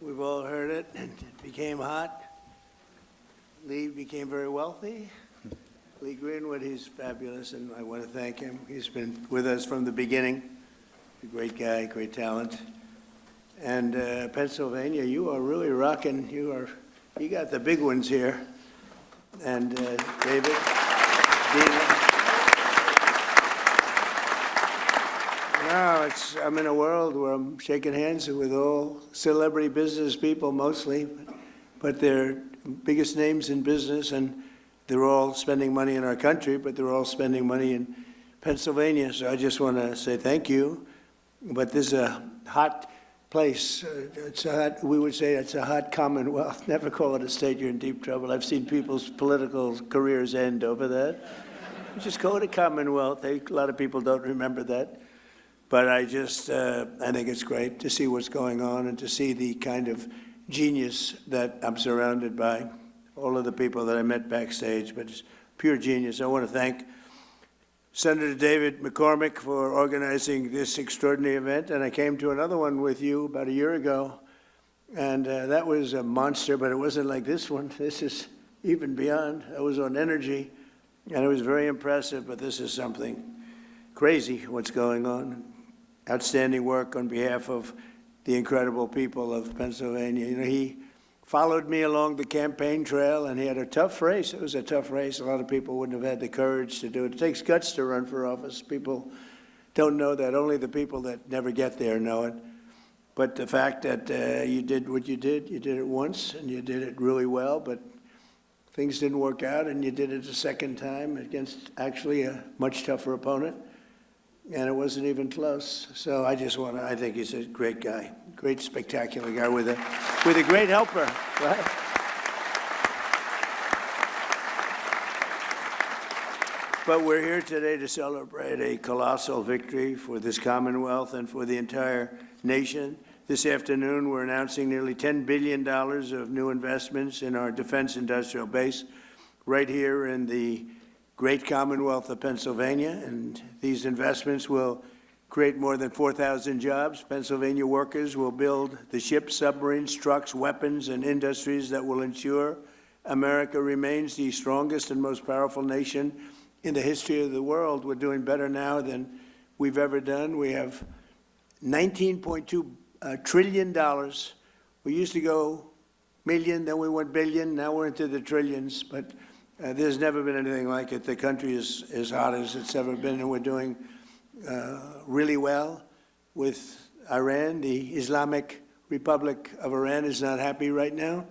We've all heard it. It became hot. Lee became very wealthy. Lee Greenwood, he's fabulous, and I want to thank him. He's been with us from the beginning. A great guy, great talent. And Pennsylvania, you are really rocking. You got the big ones here. And David, Dina. Now I'm in a world where I'm shaking hands with all celebrity business people mostly, but they're biggest names in business, and they're all spending money in our country, but they're all spending money in Pennsylvania. So I just want to say thank you. But this is a hot place. We would say it's a hot commonwealth. Never call it a state, you're in deep trouble. I've seen people's political careers end over that. Just call it a commonwealth. A lot of people don't remember that. But I think it's great to see what's going on and to see the kind of genius that I'm surrounded by, all of the people that I met backstage, but it's pure genius. I want to thank Senator David McCormick for organizing this extraordinary event, and I came to another one with you about a year ago, and that was a monster, but it wasn't like this one. This is even beyond. I was on energy, and it was very impressive, but this is something crazy what's going on. Outstanding work on behalf of the incredible people of Pennsylvania. You know, he followed me along the campaign trail, and he had a tough race. It was a tough race. A lot of people wouldn't have had the courage to do it. It takes guts to run for office. People don't know that. Only the people that never get there know it. But the fact that you did what you did it once, and you did it really well, but things didn't work out, and you did it a second time against actually a much tougher opponent. And it wasn't even close. So I think he's a great guy, great, spectacular guy with a great helper, right? But we're here today to celebrate a colossal victory for this Commonwealth and for the entire nation. This afternoon, we're announcing nearly $10 billion of new investments in our defense industrial base right here in the great Commonwealth of Pennsylvania, and these investments will create more than 4,000 jobs. Pennsylvania workers will build the ships, submarines, trucks, weapons, and industries that will ensure America remains the strongest and most powerful nation in the history of the world. We're doing better now than we've ever done. We have $19.2 trillion. We used to go million, then we went billion, now we're into the trillions, but there's never been anything like it. The country is as hot as it's ever been, and we're doing really well with Iran. The Islamic Republic of Iran is not happy right now.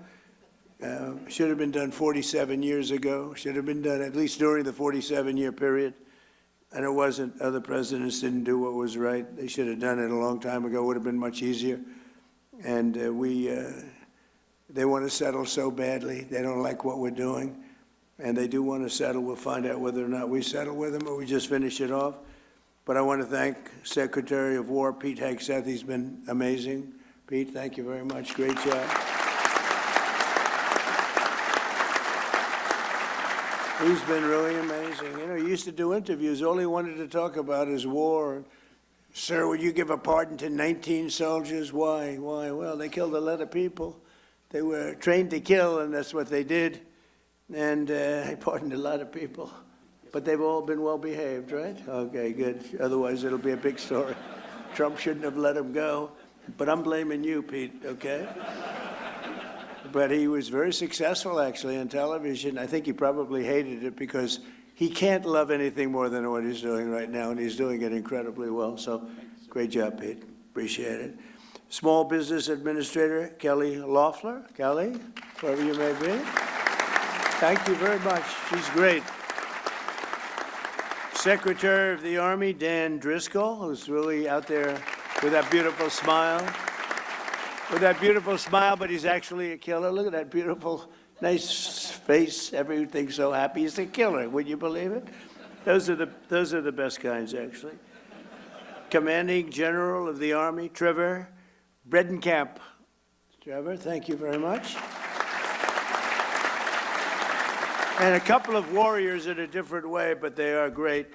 Should have been done 47 years ago. Should have been done at least during the 47-year period. And it wasn't. Other presidents didn't do what was right. They should have done it a long time ago. It would have been much easier. And they want to settle so badly. They don't like what we're doing. And they do want to settle. We'll find out whether or not we settle with them or we just finish it off. But I want to thank Secretary of War Pete Hegseth. He's been amazing. Pete, thank you very much. Great job. He's been really amazing. You know, he used to do interviews. All he wanted to talk about is war. Sir, would you give a pardon to 19 soldiers? Why? Well, they killed a lot of people. They were trained to kill, and that's what they did. And I pardoned a lot of people, but they've all been well behaved, right? Okay, good. Otherwise, it'll be a big story. Trump shouldn't have let him go, but I'm blaming you, Pete, okay? But he was very successful, actually, on television. I think he probably hated it because he can't love anything more than what he's doing right now, and he's doing it incredibly well. So great job, Pete. Appreciate it. Small Business Administrator Kelly Loeffler. Kelly, wherever you may be. Thank you very much. She's great. Secretary of the Army, Dan Driscoll, who's really out there with that beautiful smile. With that beautiful smile, but he's actually a killer. Look at that beautiful, nice face. Everything's so happy. He's a killer. Would you believe it? Those are the best kinds, actually. Commanding General of the Army, Trevor Bredenkamp. Trevor, thank you very much. And a couple of warriors in a different way, but they are great.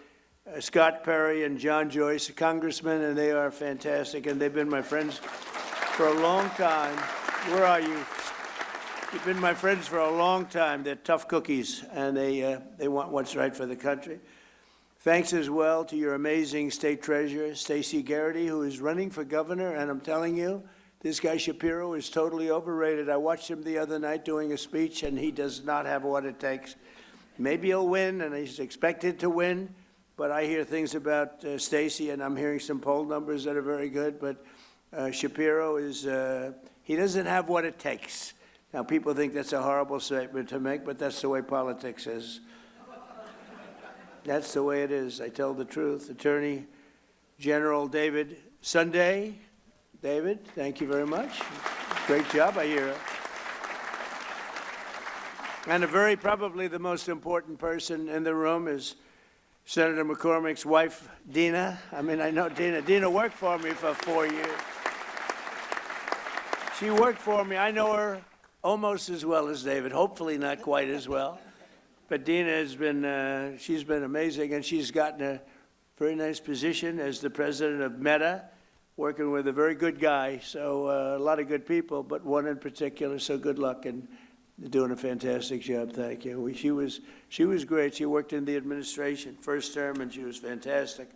Scott Perry and John Joyce, congressmen, and they are fantastic, and they've been my friends for a long time. Where are you? You've been my friends for a long time. They're tough cookies, and they want what's right for the country. Thanks as well to your amazing state treasurer, Stacey Garrity, who is running for governor, and I'm telling you, this guy Shapiro is totally overrated. I watched him the other night doing a speech, and he does not have what it takes. Maybe he'll win, and he's expected to win, but I hear things about Stacey, and I'm hearing some poll numbers that are very good, but Shapiro is, he doesn't have what it takes. Now, people think that's a horrible statement to make, but that's the way politics is. That's the way it is. I tell the truth. Attorney General David Sunday. David, thank you very much. Great job, I hear. And probably the most important person in the room is Senator McCormick's wife, Dina. I mean, I know Dina. Dina worked for me for 4 years. She worked for me. I know her almost as well as David, hopefully not quite as well. But Dina has been, she's been amazing, and she's gotten a very nice position as the president of Meta, working with a very good guy. So a lot of good people, but one in particular, so good luck, and doing a fantastic job, thank you. She was great. She worked in the administration, first term, and she was fantastic.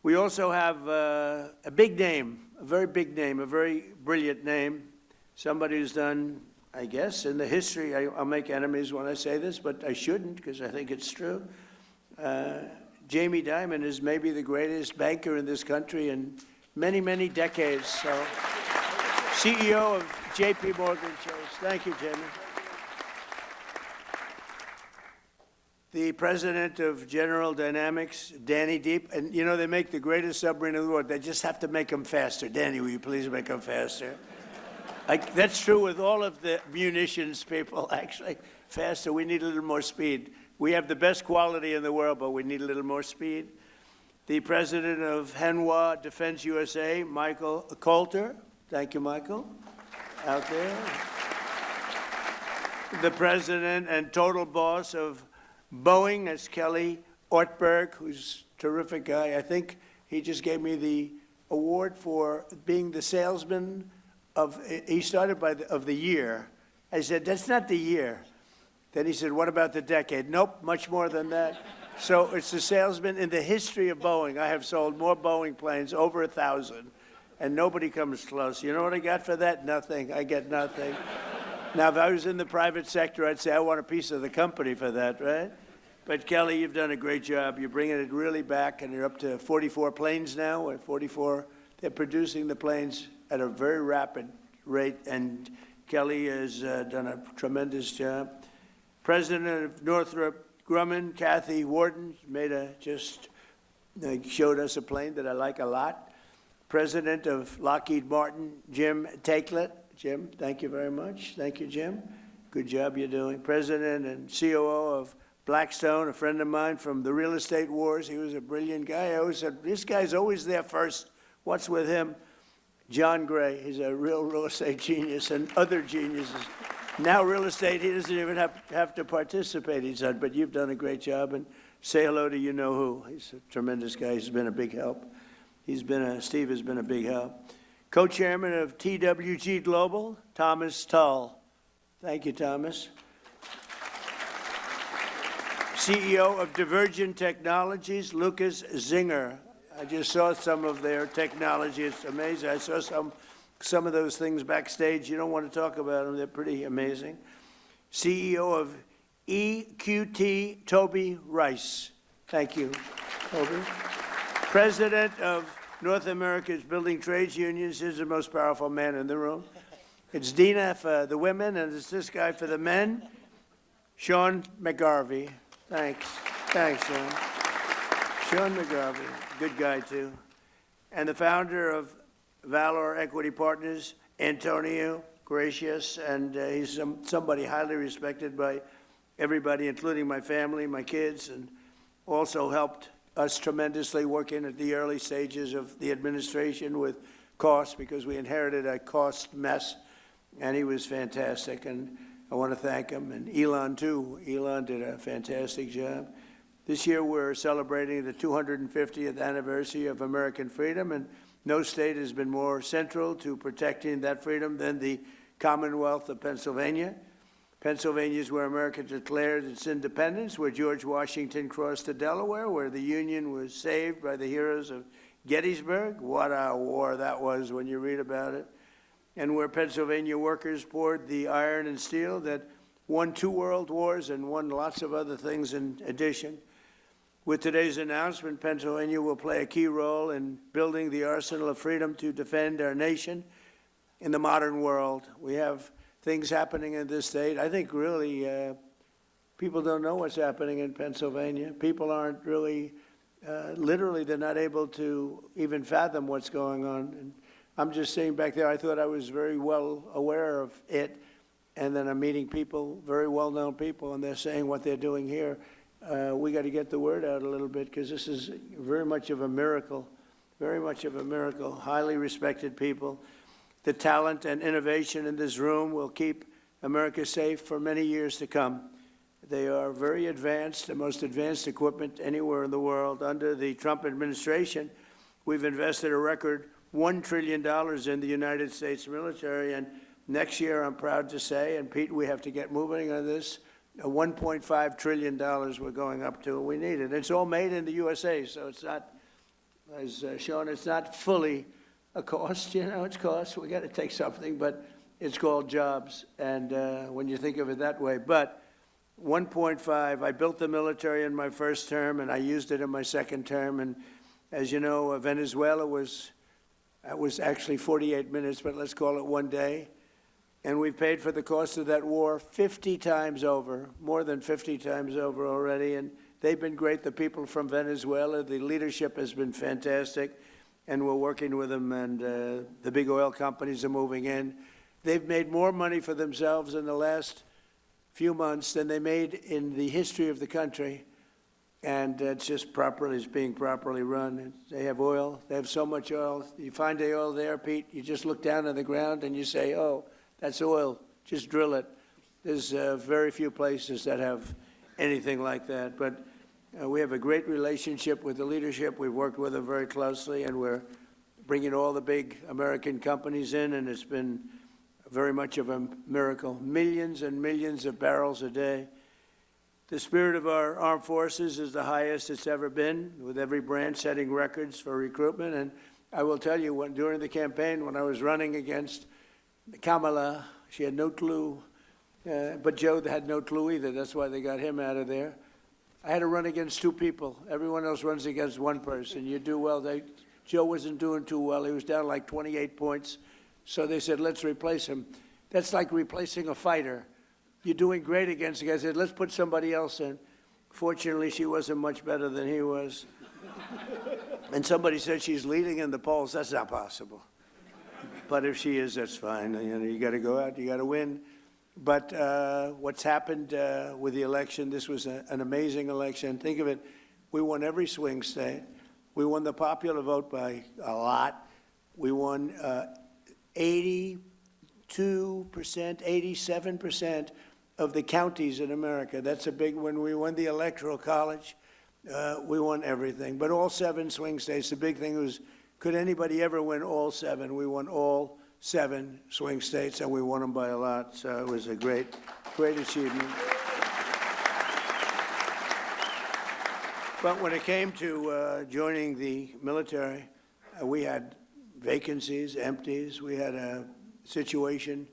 We also have a big name, a very big name, a very brilliant name, somebody who's done, I guess, in the history, I'll make enemies when I say this, but I shouldn't because I think it's true. Jamie Dimon is maybe the greatest banker in this country in many, many decades. So, CEO of J.P. Morgan Chase. Thank you, Jamie. The president of General Dynamics, Danny Deep, and you know, they make the greatest submarine in the world. They just have to make them faster. Danny, will you please make them faster? That's true with all of the munitions people, actually. Faster, we need a little more speed. We have the best quality in the world, but we need a little more speed. The president of Hanwha Defense USA, Michael Coulter. Thank you, Michael, out there. The president and total boss of Boeing, that's Kelly Ortberg, who's a terrific guy. I think he just gave me the award for being the salesman he started of the year. I said, that's not the year. Then he said, what about the decade? Nope, much more than that. So it's the salesman in the history of Boeing. I have sold more Boeing planes, over 1,000, and nobody comes close. You know what I got for that? Nothing. I get nothing. Now, if I was in the private sector, I'd say I want a piece of the company for that, right? But Kelly, you've done a great job. You're bringing it really back, and you're up to 44 planes now. At 44, they're producing the planes at a very rapid rate, and Kelly has done a tremendous job. President of Northrop Grumman, Kathy Warden, showed us a plane that I like a lot. President of Lockheed Martin, Jim Takelet. Jim, thank you very much. Thank you, Jim. Good job you're doing. President and COO of Blackstone, a friend of mine from the real estate wars. He was a brilliant guy. I always said, this guy's always there first. What's with him? John Gray, he's a real estate genius, and other geniuses. Now real estate, he doesn't even have to participate, he said, but you've done a great job, and say hello to you-know-who. He's a tremendous guy. He's been a big help. Steve has been a big help. Co-chairman of TWG Global, Thomas Tull. Thank you, Thomas. CEO of Divergent Technologies, Lucas Zinger. I just saw some of their technology. It's amazing. I saw some of those things backstage. You don't want to talk about them. They're pretty amazing. CEO of EQT, Toby Rice. Thank you, Toby. President of North America's Building Trades Unions. Is the most powerful man in the room. It's Dina for the women, and it's this guy for the men. Sean McGarvey. Thanks. Thanks, Sean. Sean McGarvey, good guy too. And the founder of Valor Equity Partners, Antonio Gracious, and he's somebody highly respected by everybody, including my family, my kids, and also helped us tremendously working at the early stages of the administration with costs, because we inherited a cost mess, and he was fantastic, and I want to thank him, and Elon too. Elon did a fantastic job. This year we're celebrating the 250th anniversary of American freedom, and No state has been more central to protecting that freedom than the Commonwealth of Pennsylvania. Pennsylvania is where America declared its independence, where George Washington crossed to Delaware, where the Union was saved by the heroes of Gettysburg. What a war that was when you read about it. And where Pennsylvania workers poured the iron and steel that won 2 world wars and won lots of other things in addition. With today's announcement, Pennsylvania will play a key role in building the arsenal of freedom to defend our nation in the modern world. We have things happening in this state. I think really people don't know what's happening in Pennsylvania. People aren't really, literally, they're not able to even fathom what's going on. And I'm just sitting back there, I thought I was very well aware of it. And then I'm meeting people, very well-known people, and they're saying what they're doing here. We got to get the word out a little bit because this is very much of a miracle, very much of a miracle. Highly respected people. The talent and innovation in this room will keep America safe for many years to come. They are very advanced, the most advanced equipment anywhere in the world. Under the Trump administration, we've invested a record $1 trillion in the United States military, and next year, I'm proud to say, and Pete, we have to get moving on this, $1.5 trillion we're going up to, and we need it. It's all made in the USA, so it's not, as shown, it's not fully a cost. You know, it's cost. We got to take something, but it's called jobs, and when you think of it that way. But 1.5, I built the military in my first term, and I used it in my second term, and as you know, Venezuela was actually 48 minutes, but let's call it 1 day. And we've paid for the cost of that war 50 times over, more than 50 times over already. And they've been great, the people from Venezuela. The leadership has been fantastic, and we're working with them. And the big oil companies are moving in. They've made more money for themselves in the last few months than they made in the history of the country. And it's just it's being properly run. They have oil. They have so much oil. You find the oil there, Pete, you just look down on the ground and you say, oh, that's oil. Just drill it. There's very few places that have anything like that. But we have a great relationship with the leadership. We've worked with them very closely, and we're bringing all the big American companies in, and it's been very much of a miracle. Millions and millions of barrels a day. The spirit of our armed forces is the highest it's ever been, with every branch setting records for recruitment. And I will tell you, during the campaign, when I was running against Kamala, she had no clue, but Joe had no clue either. That's why they got him out of there. I had to run against 2 people. Everyone else runs against 1 person. You do well. Joe wasn't doing too well. He was down like 28 points. So they said, let's replace him. That's like replacing a fighter. You're doing great against the guy. I said, let's put somebody else in. Fortunately, she wasn't much better than he was. And somebody said she's leading in the polls. That's not possible. But if she is, that's fine. You know, you got to go out, you got to win. But what's happened with the election, this was an amazing election. Think of it, we won every swing state. We won the popular vote by a lot. We won 82%, 87% of the counties in America. That's a big one. We won the Electoral College. We won everything. But all 7 swing states, the big thing was, could anybody ever win all 7? We won all 7 swing states, and we won them by a lot. So it was a great, great achievement. But when it came to joining the military, we had vacancies, empties. We had a situation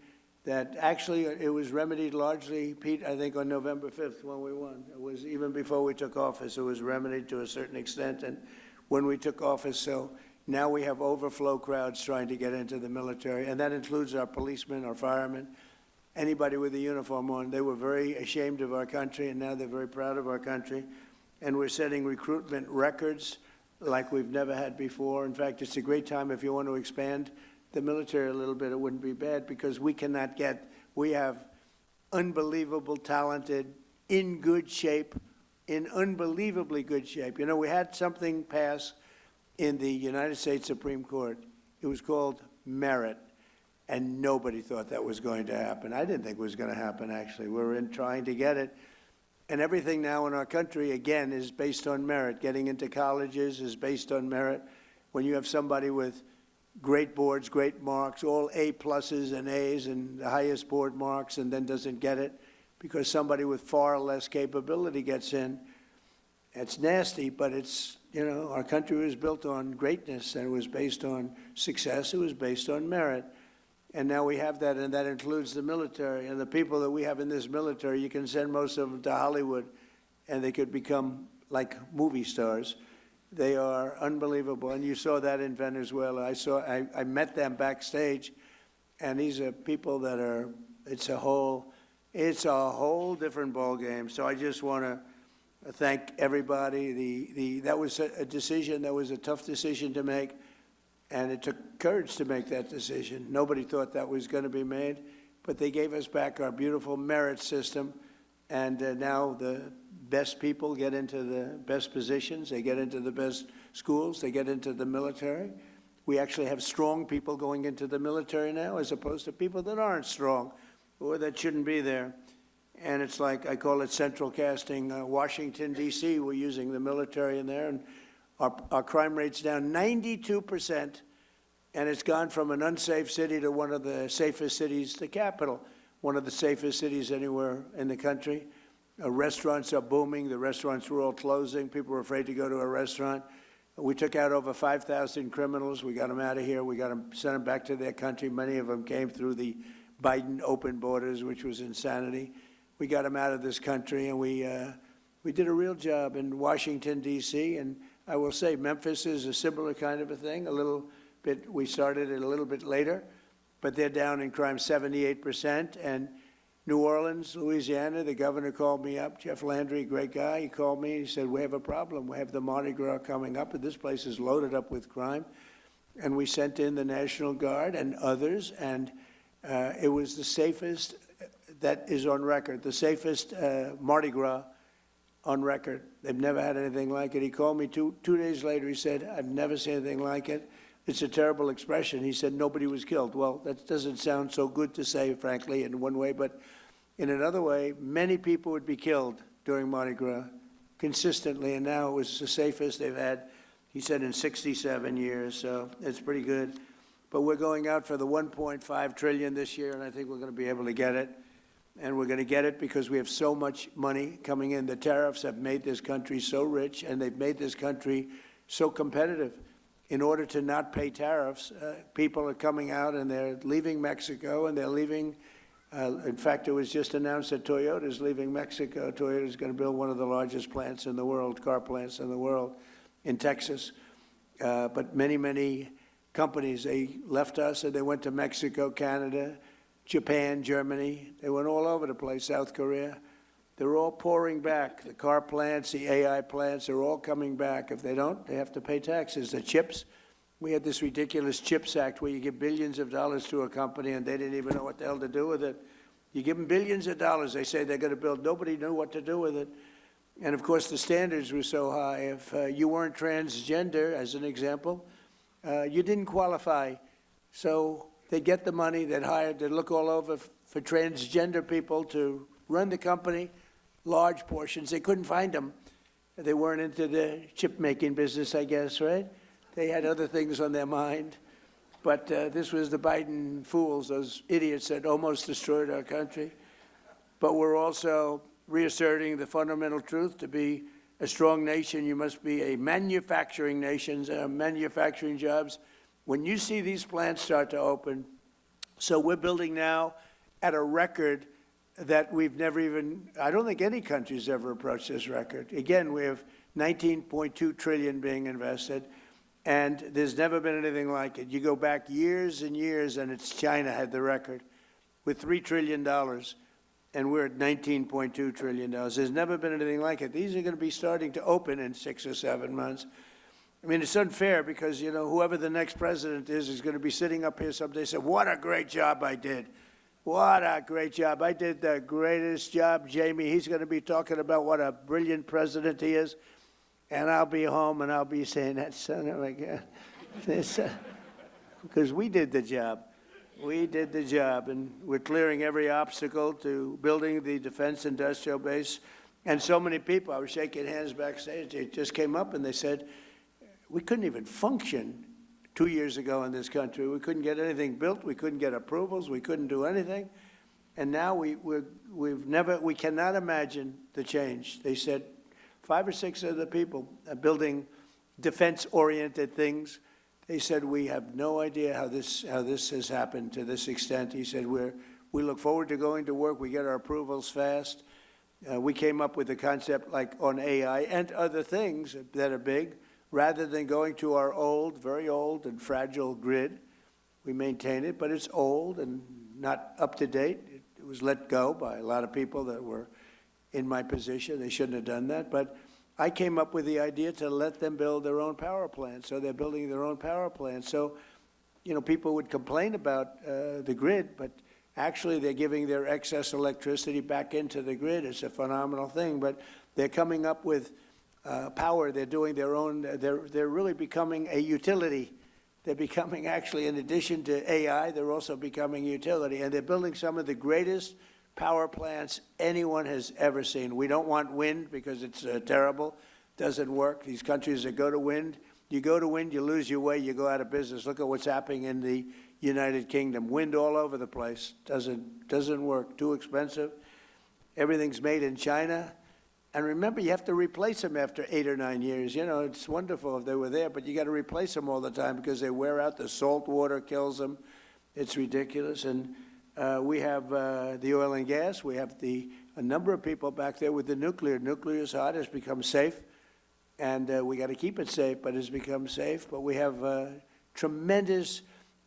that actually it was remedied largely, Pete, I think on November 5th when we won. It was even before we took office, it was remedied to a certain extent. And when we took office, so now we have overflow crowds trying to get into the military, and that includes our policemen, our firemen, anybody with a uniform on. They were very ashamed of our country, and now they're very proud of our country. And we're setting recruitment records like we've never had before. In fact, it's a great time if you want to expand the military a little bit. It wouldn't be bad because we have unbelievable talented, in good shape, in unbelievably good shape. You know, we had something pass in the United States Supreme Court. It was called merit, and nobody thought that was going to happen. I didn't think it was going to happen, actually. We're trying to get it. And everything now in our country, again, is based on merit. Getting into colleges is based on merit. When you have somebody with great boards, great marks, all A pluses and A's and the highest board marks, and then doesn't get it because somebody with far less capability gets in. It's nasty, but it's, you know, our country was built on greatness, and it was based on success, it was based on merit. And now we have that, and that includes the military. And the people that we have in this military, you can send most of them to Hollywood, and they could become like movie stars. They are unbelievable, and you saw that in Venezuela. I met them backstage, and these are people that are, it's a whole different ball game. So I just want to thank everybody. That was a decision, that was a tough decision to make, and it took courage to make that decision. Nobody thought that was going to be made, but they gave us back our beautiful merit system, and now the best people get into the best positions, they get into the best schools, they get into the military. We actually have strong people going into the military now as opposed to people that aren't strong or that shouldn't be there. And it's like, I call it central casting. Washington, D.C., we're using the military in there, and our crime rate's down 92%, and it's gone from an unsafe city to one of the safest cities, the capital, one of the safest cities anywhere in the country. Restaurants are booming. The restaurants were all closing. People were afraid to go to a restaurant. We took out over 5,000 criminals. We got them out of here. We got them, sent them back to their country. Many of them came through the Biden open borders, which was insanity. We got them out of this country, and we did a real job in Washington, D.C., and I will say Memphis is a similar kind of a thing, a little bit. We started it a little bit later, but they're down in crime 78%, and New Orleans, Louisiana, the governor called me up, Jeff Landry, great guy. He called me, he said, we have a problem. We have the Mardi Gras coming up, and this place is loaded up with crime. And we sent in the National Guard and others, and it was the safest, that is on record, the safest Mardi Gras on record. They've never had anything like it. He called me two days later, he said, I've never seen anything like it. It's a terrible expression. He said nobody was killed. Well, that doesn't sound so good to say, frankly, in one way, but in another way, many people would be killed during Mardi Gras consistently, and now it was the safest they've had, he said, in 67 years, so it's pretty good. But we're going out for the $1.5 trillion this year, and I think we're going to be able to get it. And we're going to get it because we have so much money coming in. The tariffs have made this country so rich, and they've made this country so competitive. In order to not pay tariffs, people are coming out and they're leaving Mexico, and they're leaving. In fact, it was just announced that Toyota is leaving Mexico. Toyota is going to build one of the largest plants in the world, car plants in the world, in Texas. But many, many companies, they left us and they went to Mexico, Canada, Japan, Germany. They went all over the place, South Korea. They're all pouring back. The car plants, the AI plants, are all coming back. If they don't, they have to pay taxes. The chips, we had this ridiculous CHIPS Act where you give billions of dollars to a company and they didn't even know what the hell to do with it. You give them billions of dollars, they say they're going to build. Nobody knew what to do with it. And of course, the standards were so high. If you weren't transgender, as an example, you didn't qualify. So they'd get the money, they'd look all over for transgender people to run the company, large portions. They couldn't find them. They weren't into the chip-making business, I guess, right? They had other things on their mind. But this was the Biden fools, those idiots that almost destroyed our country. But we're also reasserting the fundamental truth: to be a strong nation, you must be a manufacturing nation, manufacturing jobs. When you see these plants start to open, so we're building now at a record that we've never even, I don't think any country's ever approached this record. Again, we have $19.2 trillion being invested, and there's never been anything like it. You go back years and years, and it's China had the record with $3 trillion, and we're at $19.2 trillion. There's never been anything like it. These are going to be starting to open in 6 or 7 months. I mean, it's unfair because, you know, whoever the next president is going to be sitting up here someday and say, what a great job I did. What a great job. I did the greatest job, Jamie. He's going to be talking about what a brilliant president he is. And I'll be home and I'll be saying, that son of a gun. Because we did the job. We did the job. And we're clearing every obstacle to building the defense industrial base. And so many people, I was shaking hands backstage, they just came up and they said, we couldn't even function 2 years ago in this country. We couldn't get anything built. We couldn't get approvals. We couldn't do anything. And now we cannot imagine the change. They said 5 or 6 of the people building defense-oriented things, they said, we have no idea how this has happened to this extent. He said, we look forward to going to work. We get our approvals fast. We came up with a concept like on AI and other things that are big. Rather than going to our old, very old and fragile grid, we maintain it, but it's old and not up to date. It was let go by a lot of people that were in my position. They shouldn't have done that. But I came up with the idea to let them build their own power plant. So they're building their own power plant. So, people would complain about the grid, but actually they're giving their excess electricity back into the grid. It's a phenomenal thing. But they're coming up with power. They're doing their own. They're really becoming a utility. They're becoming, actually, in addition to AI, they're also becoming utility. And they're building some of the greatest power plants anyone has ever seen. We don't want wind because it's terrible. Doesn't work. These countries that go to wind, you go to wind, you lose your way, you go out of business. Look at what's happening in the United Kingdom. Wind all over the place. Doesn't work. Too expensive. Everything's made in China. And remember, you have to replace them after 8 or 9 years. It's wonderful if they were there, but you got to replace them all the time because they wear out. The salt water kills them. It's ridiculous. And we have the oil and gas. We have a number of people back there with the nuclear. Nuclear is hot. It's become safe. And we got to keep it safe, but it's become safe. But we have tremendous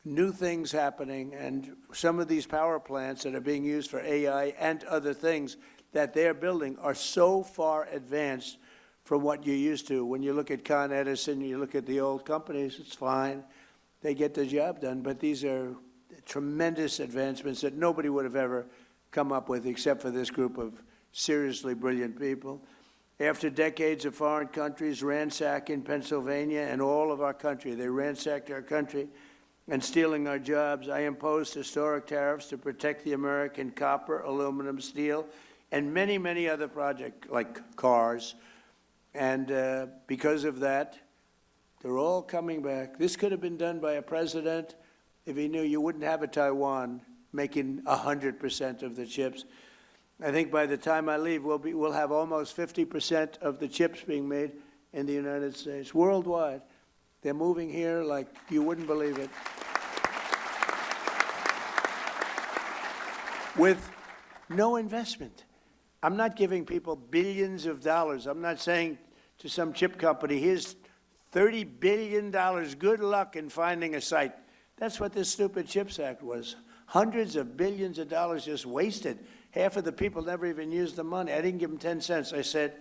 new things happening. And some of these power plants that are being used for AI and other things that they're building are so far advanced from what you're used to. When you look at Con Edison, you look at the old companies, it's fine. They get the job done. But these are tremendous advancements that nobody would have ever come up with except for this group of seriously brilliant people. After decades of foreign countries ransacking Pennsylvania and all of our country, they ransacked our country and stealing our jobs, I imposed historic tariffs to protect the American copper, aluminum, steel, and many, many other projects like cars. And because of that, they're all coming back. This could have been done by a president if he knew you wouldn't have a Taiwan making 100% of the chips. I think by the time I leave, we'll have almost 50% of the chips being made in the United States, worldwide. They're moving here like you wouldn't believe it. With no investment. I'm not giving people billions of dollars. I'm not saying to some chip company, here's $30 billion. Good luck in finding a site. That's what this stupid CHIPS Act was. Hundreds of billions of dollars just wasted. Half of the people never even used the money. I didn't give them 10 cents. I said,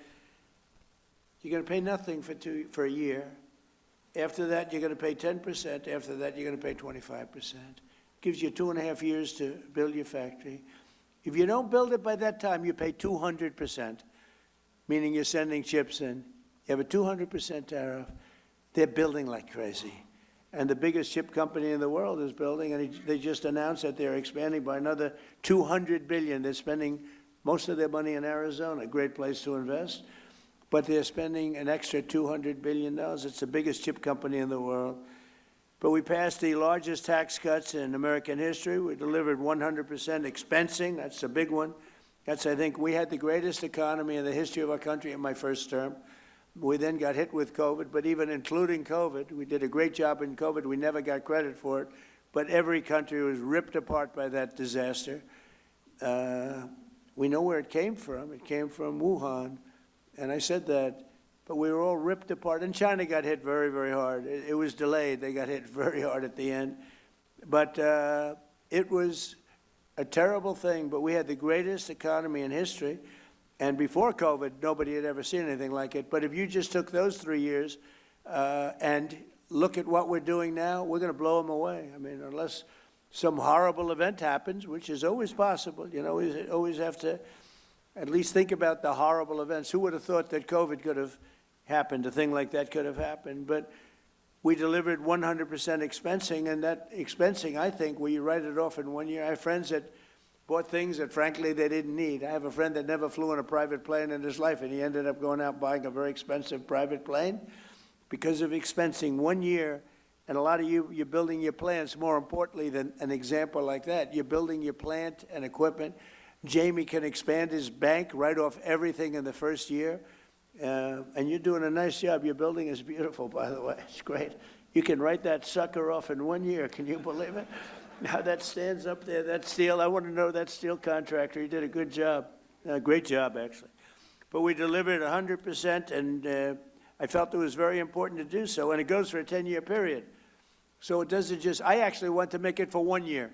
you're going to pay nothing for a year. After that, you're going to pay 10%. After that, you're going to pay 25%. Gives you 2.5 years to build your factory. If you don't build it by that time, you pay 200%, meaning you're sending chips in. You have a 200% tariff. They're building like crazy. And the biggest chip company in the world is building, and they just announced that they're expanding by another $200 billion. They're spending most of their money in Arizona, a great place to invest, but they're spending an extra $200 billion. It's the biggest chip company in the world. But we passed the largest tax cuts in American history. We delivered 100% expensing. That's a big one. I think, we had the greatest economy in the history of our country in my first term. We then got hit with COVID, but even including COVID, we did a great job in COVID. We never got credit for it, but every country was ripped apart by that disaster. We know where it came from. It came from Wuhan, and I said that. But we were all ripped apart. And China got hit very, very hard. It was delayed. They got hit very hard at the end. But it was a terrible thing. But we had the greatest economy in history. And before COVID, nobody had ever seen anything like it. But if you just took those 3 years and look at what we're doing now, we're going to blow them away. I mean, unless some horrible event happens, which is always possible. We always have to at least think about the horrible events. Who would have thought that COVID could have happened? A thing like that could have happened. But we delivered 100% expensing, and that expensing, I think, where you write it off in 1 year. I have friends that bought things that, frankly, they didn't need. I have a friend that never flew in a private plane in his life, and he ended up going out buying a very expensive private plane because of expensing. 1 year, And a lot of you're building your plants more importantly than an example like that. You're building your plant and equipment. Jamie can expand his bank right off everything in the first year. And you're doing a nice job. Your building is beautiful, by the way. It's great. You can write that sucker off in 1 year. Can you believe it? How that stands up there, that steel. I want to know that steel contractor. He did a good job. A great job, actually. But we delivered 100%, and I felt it was very important to do so. And it goes for a 10-year period. So it doesn't just, I actually want to make it for 1 year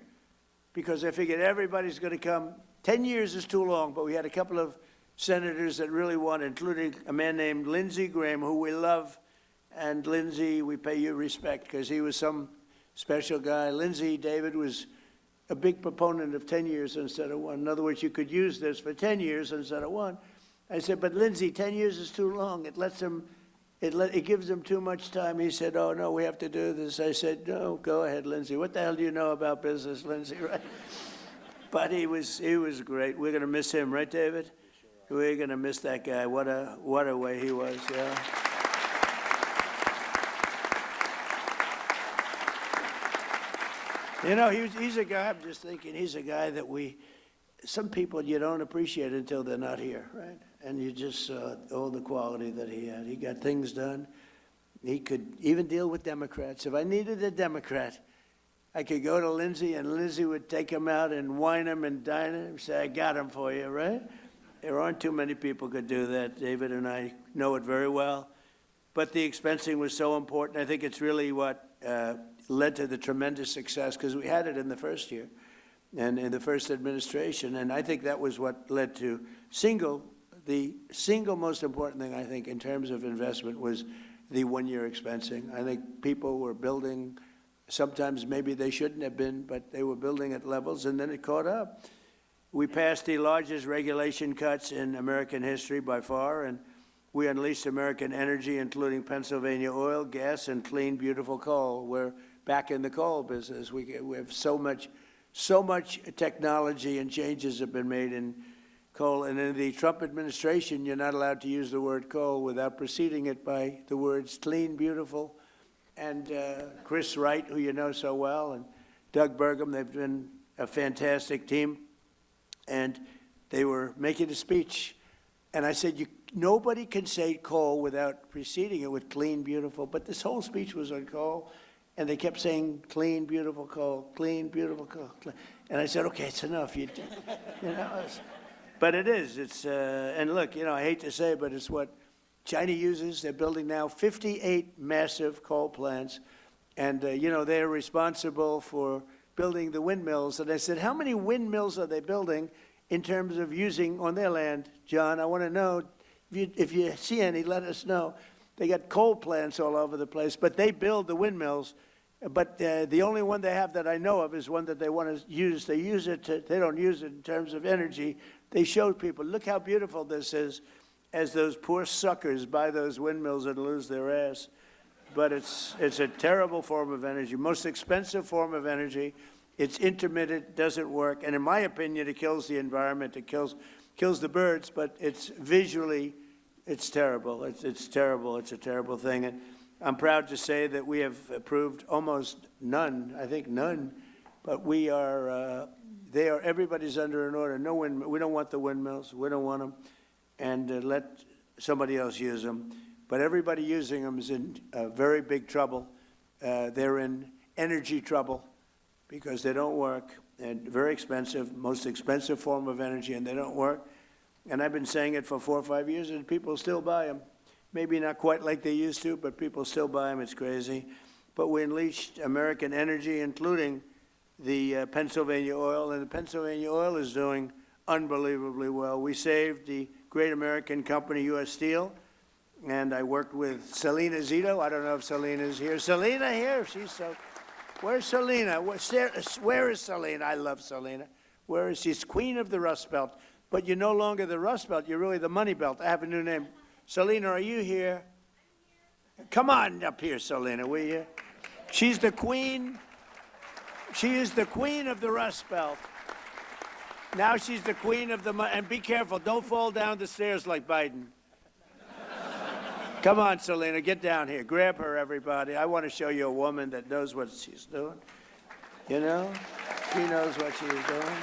because I figured everybody's going to come. 10 years is too long, but we had a couple of senators that really wanted, including a man named Lindsey Graham, who we love. And Lindsey, we pay you respect because he was some special guy. Lindsey, David, was a big proponent of 10 years instead of 1. In other words, you could use this for 10 years instead of 1. I said, but Lindsey, 10 years is too long. It lets him, it gives him too much time. He said, oh, no, we have to do this. I said, no, go ahead, Lindsey. What the hell do you know about business, Lindsey, right? But he was great. We're going to miss him, right, David? We're going to miss that guy. What a way he was, yeah. You know, he's a guy, I'm just thinking, he's a guy that some people you don't appreciate until they're not here, right? And you just saw all the quality that he had. He got things done. He could even deal with Democrats. If I needed a Democrat, I could go to Lindsey, and Lindsey would take him out and wine him and dine him and say, I got him for you, right? There aren't too many people could do that. David and I know it very well. But the expensing was so important. I think it's really what led to the tremendous success, because we had it in the first year and in the first administration. And I think that was what led to the single most important thing, I think, in terms of investment was the 1-year expensing. I think people were building, sometimes maybe they shouldn't have been, but they were building at levels, and then it caught up. We passed the largest regulation cuts in American history by far, and we unleashed American energy, including Pennsylvania oil, gas, and clean, beautiful coal. We're back in the coal business. We have so much technology and changes have been made in coal. And in the Trump administration, you're not allowed to use the word coal without preceding it by the words clean, beautiful. And Chris Wright, who you know so well, and Doug Burgum, they've been a fantastic team. And they were making a speech. And I said, nobody can say coal without preceding it with clean, beautiful. But this whole speech was on coal. And they kept saying, clean, beautiful coal, clean, beautiful coal. And I said, okay, it's enough. You know, but it is. It's and look, you know, I hate to say it, but it's what China uses. They're building now 58 massive coal plants. And, you know, they're responsible for building the windmills. And I said, how many windmills are they building in terms of using on their land? John, I want to know, if you see any, let us know. They got coal plants all over the place, but they build the windmills. But the only one they have that I know of is one that they want to use. They use it they don't use it in terms of energy. They showed people, look how beautiful this is, as those poor suckers buy those windmills and lose their ass. But it's a terrible form of energy, most expensive form of energy. It's intermittent, doesn't work, and in my opinion, it kills the environment. It kills the birds, but it's visually, it's terrible. It's terrible. It's a terrible thing. And I'm proud to say that we have approved almost none, I think none, but we are, everybody's under an order. No wind, we don't want the windmills. We don't want them. And let somebody else use them. But everybody using them is in very big trouble. They're in energy trouble because they don't work, and very expensive, most expensive form of energy, and they don't work. And I've been saying it for 4 or 5 years, and people still buy them. Maybe not quite like they used to, but people still buy them. It's crazy. But we unleashed American energy, including the Pennsylvania oil, and the Pennsylvania oil is doing unbelievably well. We saved the great American company, U.S. Steel, and I worked with Selena Zito. I don't know if Selena's here. Selena here? She's so... Where's Selena? Where is Selena? I love Selena. Where is she? She's queen of the Rust Belt. But you're no longer the Rust Belt. You're really the Money Belt. I have a new name. Selena, are you here? Come on up here, Selena, will you? She's the queen. She is the queen of the Rust Belt. Now she's the queen of the... And be careful. Don't fall down the stairs like Biden. Come on, Selena, get down here. Grab her, everybody. I want to show you a woman that knows what she's doing. You know? She knows what she's doing.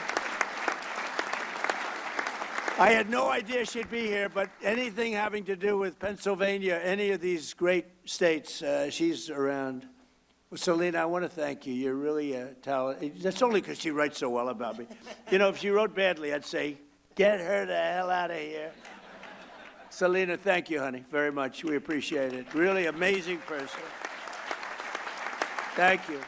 I had no idea she'd be here, but anything having to do with Pennsylvania, any of these great states, she's around. Well, Selena, I want to thank you. You're really a talent. That's only because she writes so well about me. You know, if she wrote badly, I'd say, get her the hell out of here. Selena, thank you, honey, very much. We appreciate it. Really amazing person. Thank you.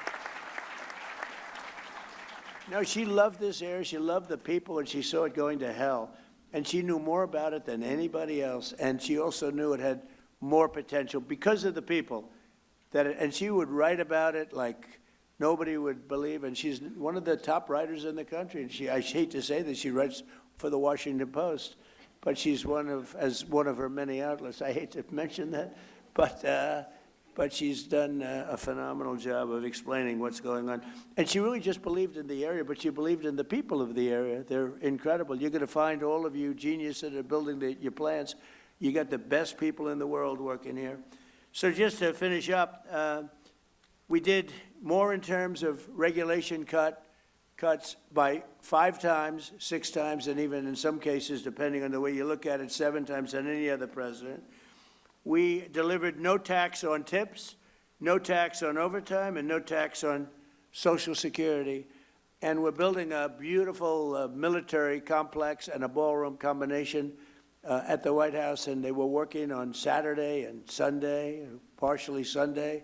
No, she loved this area. She loved the people, and she saw it going to hell. And she knew more about it than anybody else. And she also knew it had more potential because of the people. And she would write about it like nobody would believe. And she's one of the top writers in the country. And I hate to say this, she writes for the Washington Post. But she's one of her many outlets. I hate to mention that. But she's done a phenomenal job of explaining what's going on. And she really just believed in the area, but she believed in the people of the area. They're incredible. You're going to find all of you geniuses that are building your plants. You got the best people in the world working here. So just to finish up, we did more in terms of regulation cuts by 5 times, 6 times, and even in some cases, depending on the way you look at it, 7 times than any other president. We delivered no tax on tips, no tax on overtime, and no tax on Social Security. And we're building a beautiful military complex and a ballroom combination at the White House, and they were working on Saturday and Sunday, partially Sunday.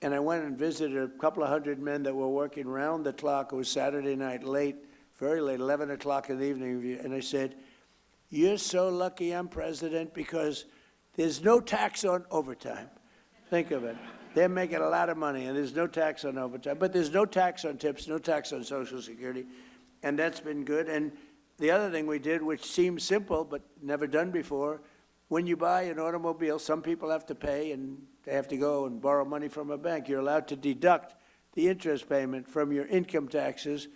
And I went and visited a couple of hundred men that were working round the clock. It was Saturday night, late, very late, 11 o'clock in the evening. And I said, you're so lucky I'm president because there's no tax on overtime. Think of it. They're making a lot of money, and there's no tax on overtime. But there's no tax on tips, no tax on Social Security, and that's been good. And the other thing we did, which seems simple but never done before, when you buy an automobile, some people have to pay, and they have to go and borrow money from a bank. You're allowed to deduct the interest payment from your income taxes,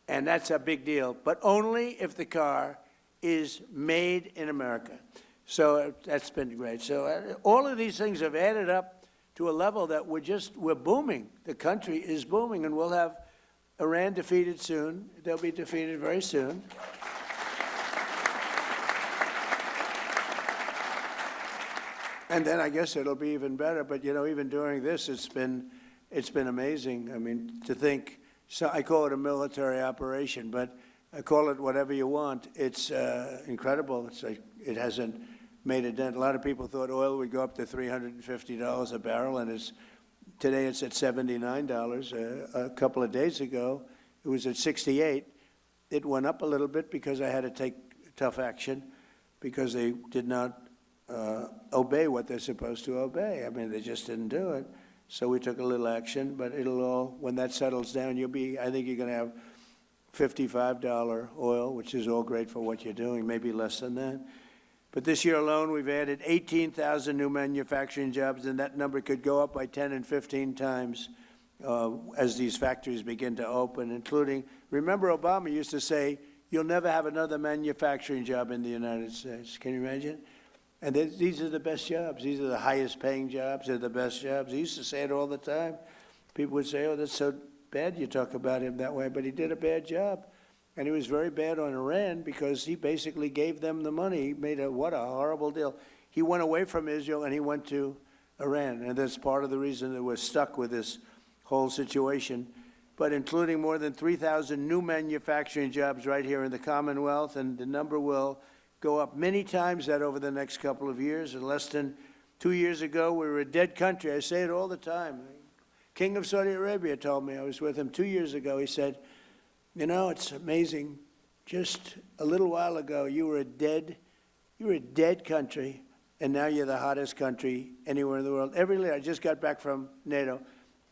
and that's a big deal. But only if the car is made in America. So that's been great. So all of these things have added up to a level that we're booming. The country is booming, and we'll have Iran defeated soon. They'll be defeated very soon. And then I guess it'll be even better. But, you know, even during this, it's been amazing. I mean, to think, so I call it a military operation, but I call it whatever you want. It's incredible. It's like it hasn't made a dent. A lot of people thought oil would go up to $350 a barrel, and today it's at $79. A couple of days ago, it was at $68. It went up a little bit because I had to take tough action because they did not obey what they're supposed to obey. I mean, they just didn't do it. So we took a little action, but it'll all, when that settles down, I think you're going to have $55 oil, which is all great for what you're doing, maybe less than that. But this year alone, we've added 18,000 new manufacturing jobs, and that number could go up by 10 and 15 times as these factories begin to open, including, remember Obama used to say, you'll never have another manufacturing job in the United States. Can you imagine? And these are the best jobs. These are the highest paying jobs. They're the best jobs. He used to say it all the time. People would say, oh, that's so bad you talk about him that way, but he did a bad job. And he was very bad on Iran because he basically gave them the money. He made what a horrible deal. He went away from Israel and he went to Iran. And that's part of the reason that we're stuck with this whole situation. But including more than 3,000 new manufacturing jobs right here in the Commonwealth, and the number will go up many times that over the next couple of years. And less than 2 years ago, we were a dead country. I say it all the time. King of Saudi Arabia told me, I was with him 2 years ago, he said, you know, it's amazing. Just a little while ago, you were a dead country, and now you're the hottest country anywhere in the world. Every leader, I just got back from NATO,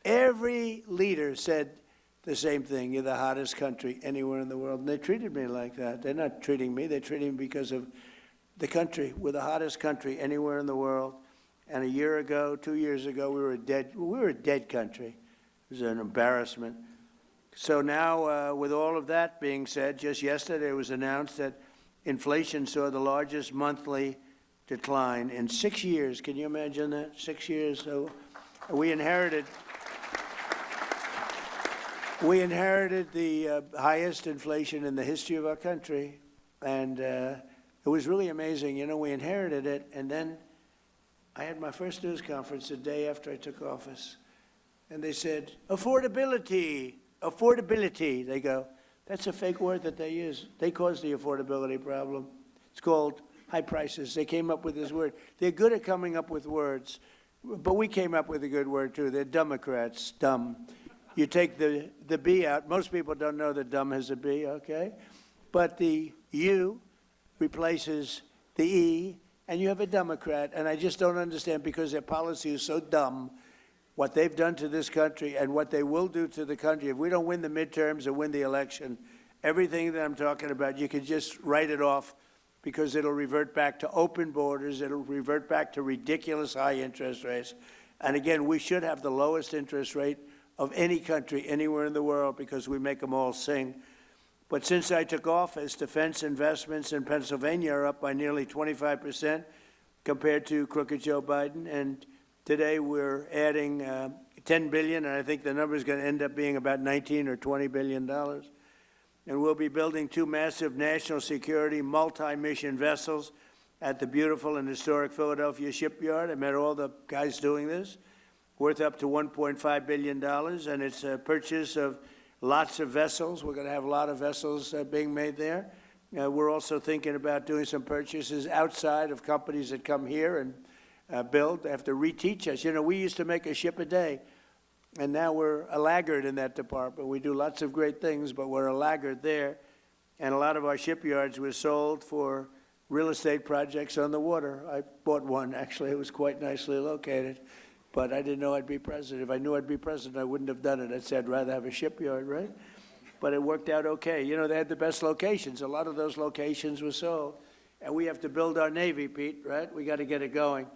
every leader said the same thing, you're the hottest country anywhere in the world. And they treated me like that. They're not treating me, they're treating me because of the country. We're the hottest country anywhere in the world. And a year ago, 2 years ago, we were a dead country. It was an embarrassment. So now, with all of that being said, just yesterday it was announced that inflation saw the largest monthly decline in 6 years. Can you imagine that? 6 years. So we inherited the highest inflation in the history of our country, and it was really amazing. You know, we inherited it, and then I had my first news conference the day after I took office, and they said, affordability, affordability. They go, that's a fake word that they use. They caused the affordability problem. It's called high prices. They came up with this word. They're good at coming up with words, but we came up with a good word too. They're Democrats, dumb. You take the B out. Most people don't know that dumb has a B, okay? But the U replaces the E, and you have a Democrat, and I just don't understand because their policy is so dumb, what they've done to this country and what they will do to the country. If we don't win the midterms or win the election, everything that I'm talking about, you can just write it off because it'll revert back to open borders. It'll revert back to ridiculous high interest rates. And again, we should have the lowest interest rate of any country anywhere in the world because we make them all sing. But since I took office, defense investments in Pennsylvania are up by nearly 25% compared to crooked Joe Biden. And today we're adding $10 billion, and I think the number is going to end up being about $19 or $20 billion. And we'll be building 2 massive national security multi-mission vessels at the beautiful and historic Philadelphia shipyard. I met all the guys doing this, worth up to $1.5 billion, and it's a purchase of lots of vessels. We're going to have a lot of vessels being made there. We're also thinking about doing some purchases outside of companies that come here and build. They have to reteach us. You know, we used to make a ship a day, and now we're a laggard in that department. We do lots of great things, but we're a laggard there. And a lot of our shipyards were sold for real estate projects on the water. I bought one, actually. It was quite nicely located. But I didn't know I'd be president. If I knew I'd be president, I wouldn't have done it. I'd say I'd rather have a shipyard, right? But it worked out okay. You know, they had the best locations. A lot of those locations were sold. And we have to build our Navy, Pete, right? We got to get it going.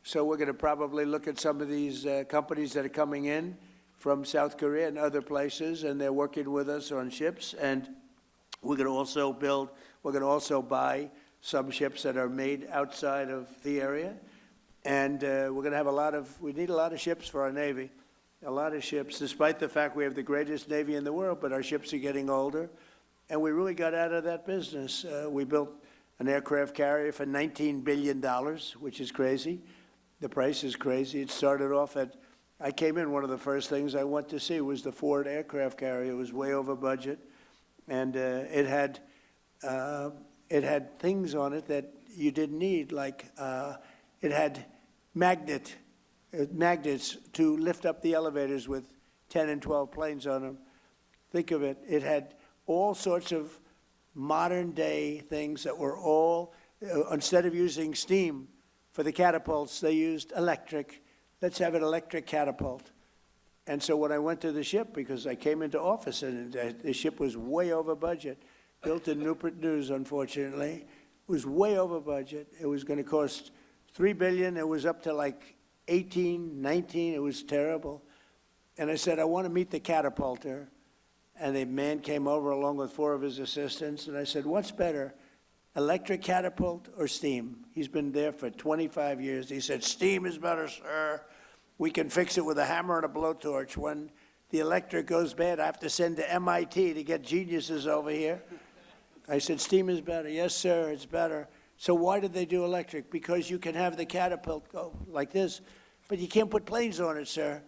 So we're going to probably look at some of these companies that are coming in from South Korea and other places, and they're working with us on ships. And we're going to also buy some ships that are made outside of the area. And we're going to have we need a lot of ships for our Navy, a lot of ships, despite the fact we have the greatest Navy in the world, but our ships are getting older. And we really got out of that business. We built an aircraft carrier for $19 billion, which is crazy. The price is crazy. It started off I came in, one of the first things I went to see was the Ford aircraft carrier. It was way over budget. And it had things on it that you didn't need, like it had magnets to lift up the elevators with 10 and 12 planes on them. Think of it. It had all sorts of modern day things that were all, instead of using steam for the catapults, they used electric. Let's have an electric catapult. And so when I went to the ship, because I came into office and the ship was way over budget, built in Newport News, unfortunately, it was way over budget. It was going to cost $3 billion. It was up to like 18, 19. It was terrible. And I said, I want to meet the catapulter. And a man came over along with 4 of his assistants. And I said, what's better, electric catapult or steam? He's been there for 25 years. He said, steam is better, sir. We can fix it with a hammer and a blowtorch. When the electric goes bad, I have to send to MIT to get geniuses over here. I said, steam is better. Yes, sir, it's better. So why did they do electric? Because you can have the catapult go like this, but you can't put planes on it, sir.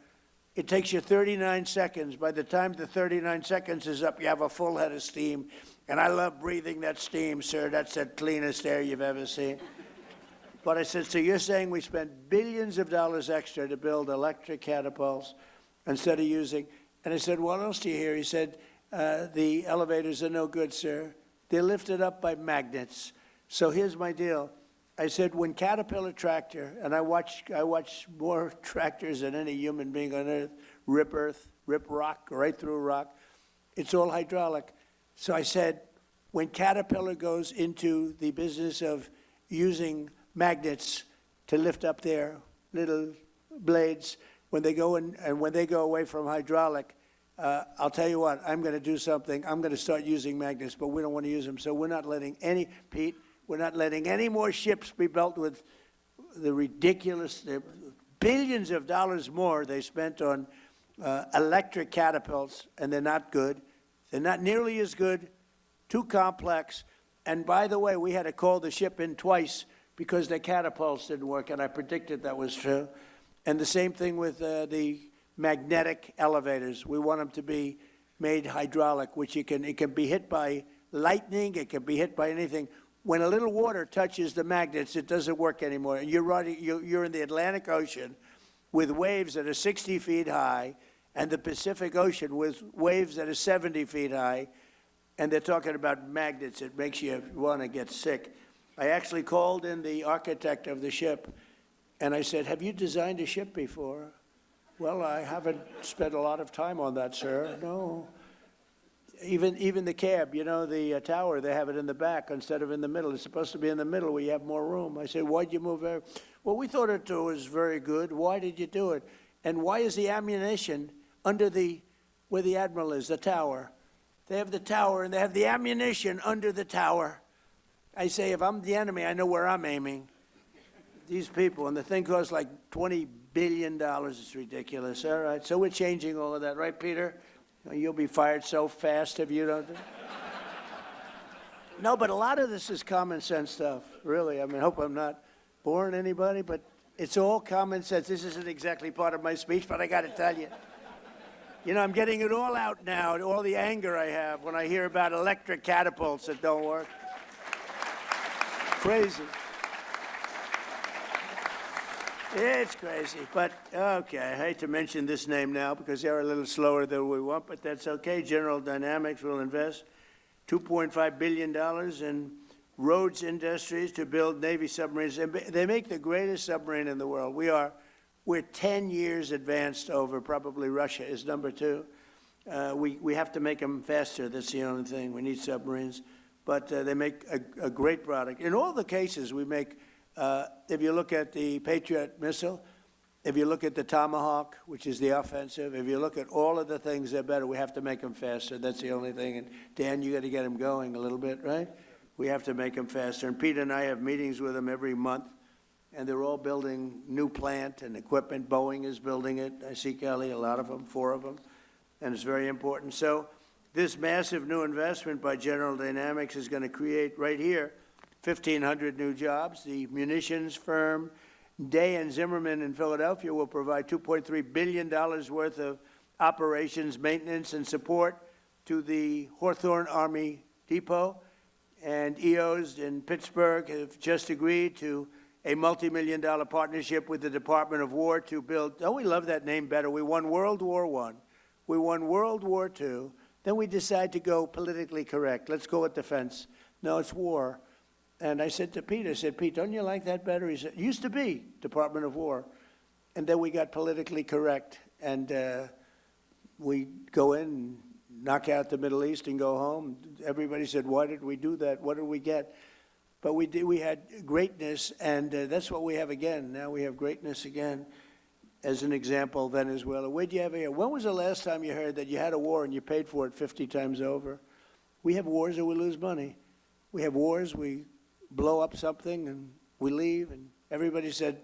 It takes you 39 seconds. By the time the 39 seconds is up, you have a full head of steam. And I love breathing that steam, sir. That's the cleanest air you've ever seen. But I said, so you're saying we spent billions of dollars extra to build electric catapults instead of using, and I said, what else do you hear? He said, the elevators are no good, sir. They're lifted up by magnets. So here's my deal. I said, when Caterpillar tractor, and I watch more tractors than any human being on earth, rip rock, right through rock. It's all hydraulic. So I said, when Caterpillar goes into the business of using magnets to lift up their little blades, when they go in and when they go away from hydraulic, I'll tell you what, I'm going to do something. I'm going to start using magnets, but we don't want to use them. So we're not letting Pete, We're not letting any more ships be built with the ridiculous billions of dollars more they spent on electric catapults, and they're not good. They're not nearly as good, too complex. And by the way, we had to call the ship in twice because their catapults didn't work, and I predicted that was true. And the same thing with the magnetic elevators. We want them to be made hydraulic, which it can be hit by lightning, it can be hit by anything. When a little water touches the magnets, it doesn't work anymore. And you're in the Atlantic Ocean with waves that are 60 feet high, and the Pacific Ocean with waves that are 70 feet high, and they're talking about magnets. It makes you want to get sick. I actually called in the architect of the ship, and I said, have you designed a ship before? Well, I haven't spent a lot of time on that, sir. No. Even the cab, you know, the tower, they have it in the back instead of in the middle. It's supposed to be in the middle where you have more room. I said, why'd you move there? Well, we thought it was very good. Why did you do it? And why is the ammunition under where the admiral is, the tower? They have the tower, and they have the ammunition under the tower. I say, if I'm the enemy, I know where I'm aiming. These people, and the thing costs like $20 billion. It's ridiculous. All right, so we're changing all of that, right, Peter? You'll be fired so fast if you don't. No, but a lot of this is common sense stuff, really. I mean, I hope I'm not boring anybody, but it's all common sense. This isn't exactly part of my speech, but I got to tell you. You know, I'm getting it all out now, all the anger I have when I hear about electric catapults that don't work. Crazy. It's crazy, but okay, I hate to mention this name now because they're a little slower than we want, but that's okay. General Dynamics will invest $2.5 billion in Rhodes Industries to build Navy submarines. They make the greatest submarine in the world. We're 10 years advanced over probably Russia is number 2. We have to make them faster. That's the only thing. We need submarines, but they make a great product. In all the cases, we make. If you look at the Patriot missile, if you look at the Tomahawk, which is the offensive, if you look at all of the things, they're better. We have to make them faster. That's the only thing. And Dan, you got to get them going a little bit, right? We have to make them faster. And Peter and I have meetings with them every month, and they're all building new plant and equipment. Boeing is building it. I see, Kelly, a lot of them, 4 of them, and it's very important. So this massive new investment by General Dynamics is going to create right here 1,500 new jobs. The munitions firm Day and Zimmerman in Philadelphia will provide $2.3 billion worth of operations, maintenance, and support to the Hawthorne Army Depot. And EOS in Pittsburgh have just agreed to a multi-million-dollar partnership with the Department of War to build, oh, we love that name better. We won World War I. We won World War II. Then we decide to go politically correct. Let's go with defense. No, it's war. And I said to Pete, I said, Pete, don't you like that better? He said, used to be Department of War. And then we got politically correct. And we go in and knock out the Middle East and go home. Everybody said, why did we do that? What did we get? But we had greatness, and that's what we have again. Now we have greatness again. As an example, Venezuela. Where'd you have here? When was the last time you heard that you had a war and you paid for it 50 times over? We have wars or we lose money. We have wars, we blow up something and we leave, and everybody said,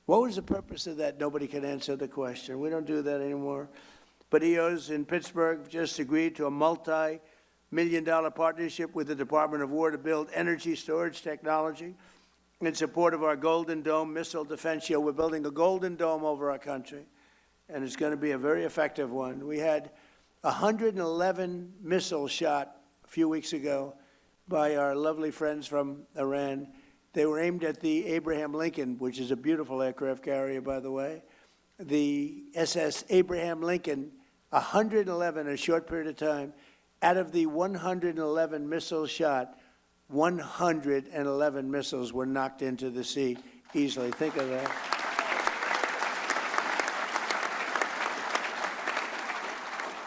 what was the purpose of that? Nobody can answer the question. We don't do that anymore. But EOS in Pittsburgh just agreed to a multi-million-dollar partnership with the Department of War to build energy storage technology in support of our Golden Dome missile defense shield. We're building a Golden Dome over our country, and it's going to be a very effective one. We had 111 missiles shot a few weeks ago by our lovely friends from Iran. They were aimed at the Abraham Lincoln, which is a beautiful aircraft carrier, by the way. The SS Abraham Lincoln, 111 in a short period of time. Out of the 111 missiles shot, 111 missiles were knocked into the sea easily. Think of that.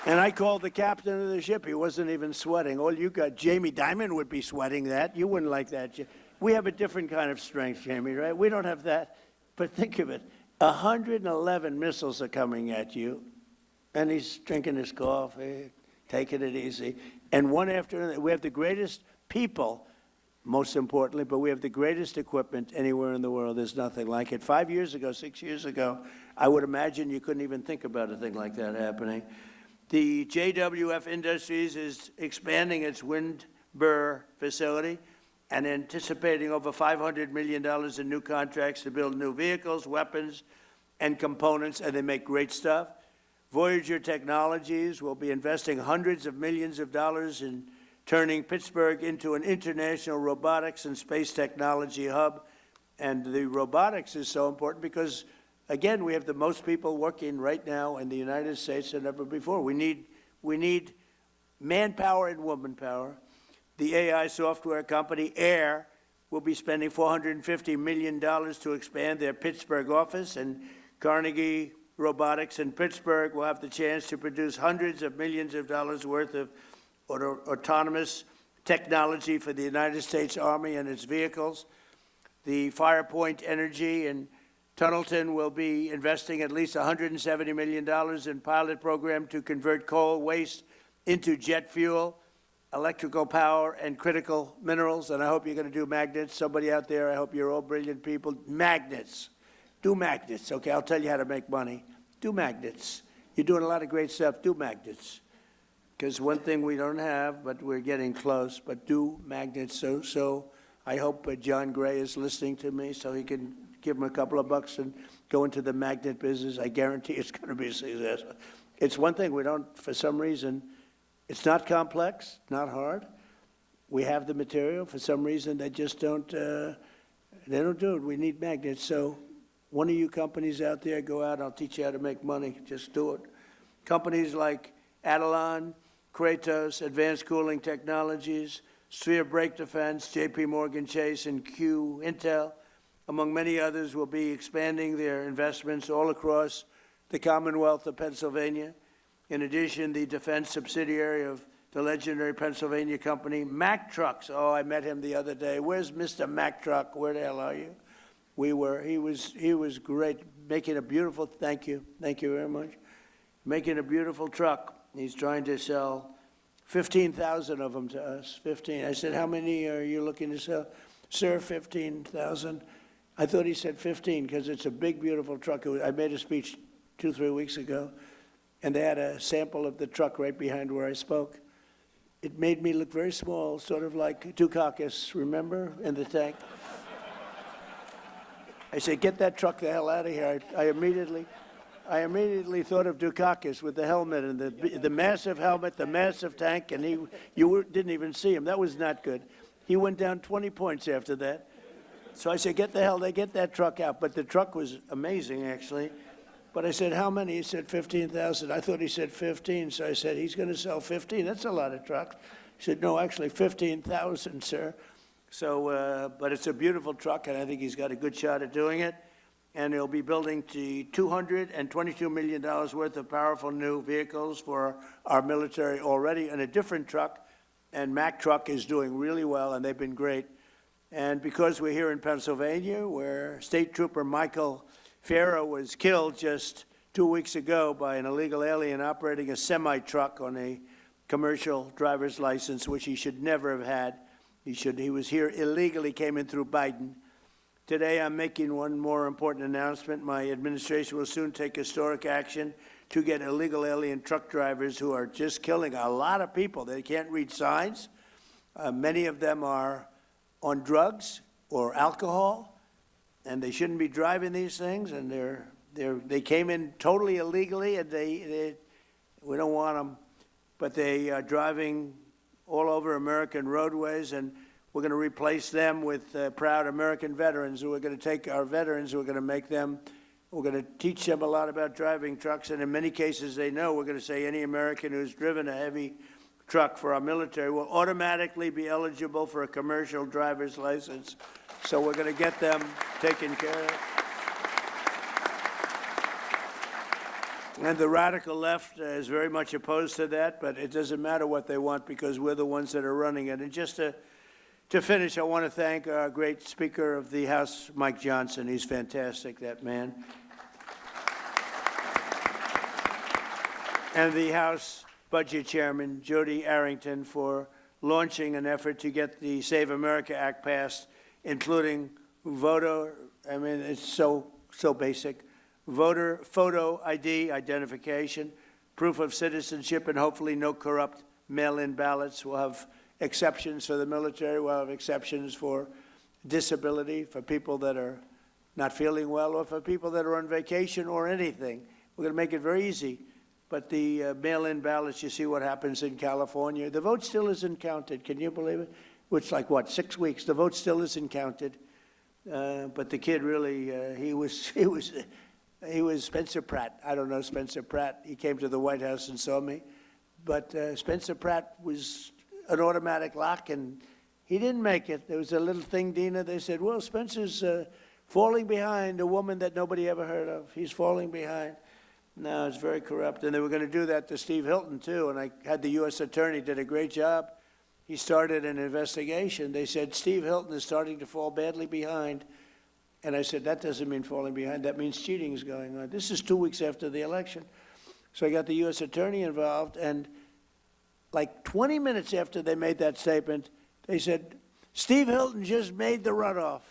And I called the captain of the ship. He wasn't even sweating. All you got, Jamie Dimon would be sweating that. You wouldn't like that. We have a different kind of strength, Jamie, right? We don't have that. But think of it. 111 missiles are coming at you. And he's drinking his coffee, taking it easy. And one after another, we have the greatest people most importantly, but we have the greatest equipment anywhere in the world. There's nothing like it. 5 years ago, 6 years ago, I would imagine you couldn't even think about a thing like that happening. The JWF Industries is expanding its Windber facility and anticipating over $500 million in new contracts to build new vehicles, weapons, and components, and they make great stuff. Voyager Technologies will be investing hundreds of millions of dollars in turning Pittsburgh into an international robotics and space technology hub. And the robotics is so important because, again, we have the most people working right now in the United States than ever before. We need manpower and woman power. The AI software company Air will be spending $450 million to expand their Pittsburgh office, and Carnegie Robotics in Pittsburgh will have the chance to produce hundreds of millions of dollars worth of autonomous technology for the United States Army and its vehicles. The Firepoint Energy in Tunnelton will be investing at least $170 million in pilot program to convert coal waste into jet fuel, electrical power, and critical minerals. And I hope you're going to do magnets. Somebody out there, I hope you're all brilliant people. Magnets. Do magnets. Okay, I'll tell you how to make money. Do magnets. You're doing a lot of great stuff. Do magnets. Because one thing we don't have, but we're getting close, but do magnets. So I hope John Gray is listening to me so he can give him a couple of bucks and go into the magnet business. I guarantee it's going to be a success. It's one thing we don't, for some reason, it's not complex, not hard. We have the material. For some reason, they just don't, they don't do it. We need magnets. So one of you companies out there, go out, I'll teach you how to make money. Just do it. Companies like Adelon, Kratos, Advanced Cooling Technologies, Sphere Brake Defense, JP Morgan Chase, and Q Intel, among many others, will be expanding their investments all across the Commonwealth of Pennsylvania. In addition, the defense subsidiary of the legendary Pennsylvania company, Mack Trucks. Oh, I met him the other day. Where's Mr. Mack Truck? Where the hell are you? He was great, making a beautiful, thank you very much, making a beautiful truck. He's trying to sell 15,000 of them to us, 15. I said, how many are you looking to sell? Sir, 15,000. I thought he said 15 because it's a big, beautiful truck. I made a speech 2-3 weeks ago, and they had a sample of the truck right behind where I spoke. It made me look very small, sort of like Dukakis, remember, in the tank? I said, get that truck the hell out of here. I immediately thought of Dukakis with the helmet and the massive helmet, the massive tank, and you didn't even see him. That was not good. He went down 20 points after that. So I said, get that truck out. But the truck was amazing, actually. But I said, how many? He said 15,000. I thought he said 15. So I said, he's going to sell 15. That's a lot of trucks. He said, no, actually 15,000, sir. So, but it's a beautiful truck, and I think he's got a good shot at doing it. And he'll be building $222 million worth of powerful new vehicles for our military already in a different truck. And Mack Truck is doing really well, and they've been great. And because we're here in Pennsylvania, where State Trooper Michael Farrow was killed just 2 weeks ago by an illegal alien operating a semi-truck on a commercial driver's license, which he should never have had. He was here illegally, came in through Biden. Today, I'm making one more important announcement. My administration will soon take historic action to get illegal alien truck drivers who are just killing a lot of people. They can't read signs. Many of them are on drugs or alcohol, and they shouldn't be driving these things. And they came in totally illegally, and we don't want them, but they are driving all over American roadways, and we're going to replace them with proud American veterans who are going to take our veterans, who are going to make them, we're going to teach them a lot about driving trucks, and in many cases they know. We're going to say any American who's driven a heavy truck for our military will automatically be eligible for a commercial driver's license. So we're going to get them taken care of. And the radical left is very much opposed to that, but it doesn't matter what they want because we're the ones that are running it. And just to finish, I want to thank our great Speaker of the House, Mike Johnson. He's fantastic, that man. And the House Budget Chairman, Jody Arrington, for launching an effort to get the Save America Act passed, including voter, I mean, it's so basic, voter photo ID identification, proof of citizenship, and hopefully no corrupt mail-in ballots. We'll have exceptions for the military. We'll have exceptions for disability, for people that are not feeling well, or for people that are on vacation or anything. We're going to make it very easy. But the mail-in ballots, you see what happens in California. The vote still isn't counted. Can you believe it? It's like, what, 6 weeks? The vote still isn't counted. But the kid really, he was Spencer Pratt. I don't know Spencer Pratt. He came to the White House and saw me. But Spencer Pratt was an automatic lock, and he didn't make it. There was a little thing, Dina. They said, well, Spencer's falling behind a woman that nobody ever heard of. He's falling behind. No, it's very corrupt. And they were going to do that to Steve Hilton, too. And I had the U.S. attorney, did a great job. He started an investigation. They said, Steve Hilton is starting to fall badly behind. And I said, that doesn't mean falling behind. That means cheating is going on. This is 2 weeks after the election. So I got the U.S. attorney involved. And like 20 minutes after they made that statement, they said, Steve Hilton just made the runoff.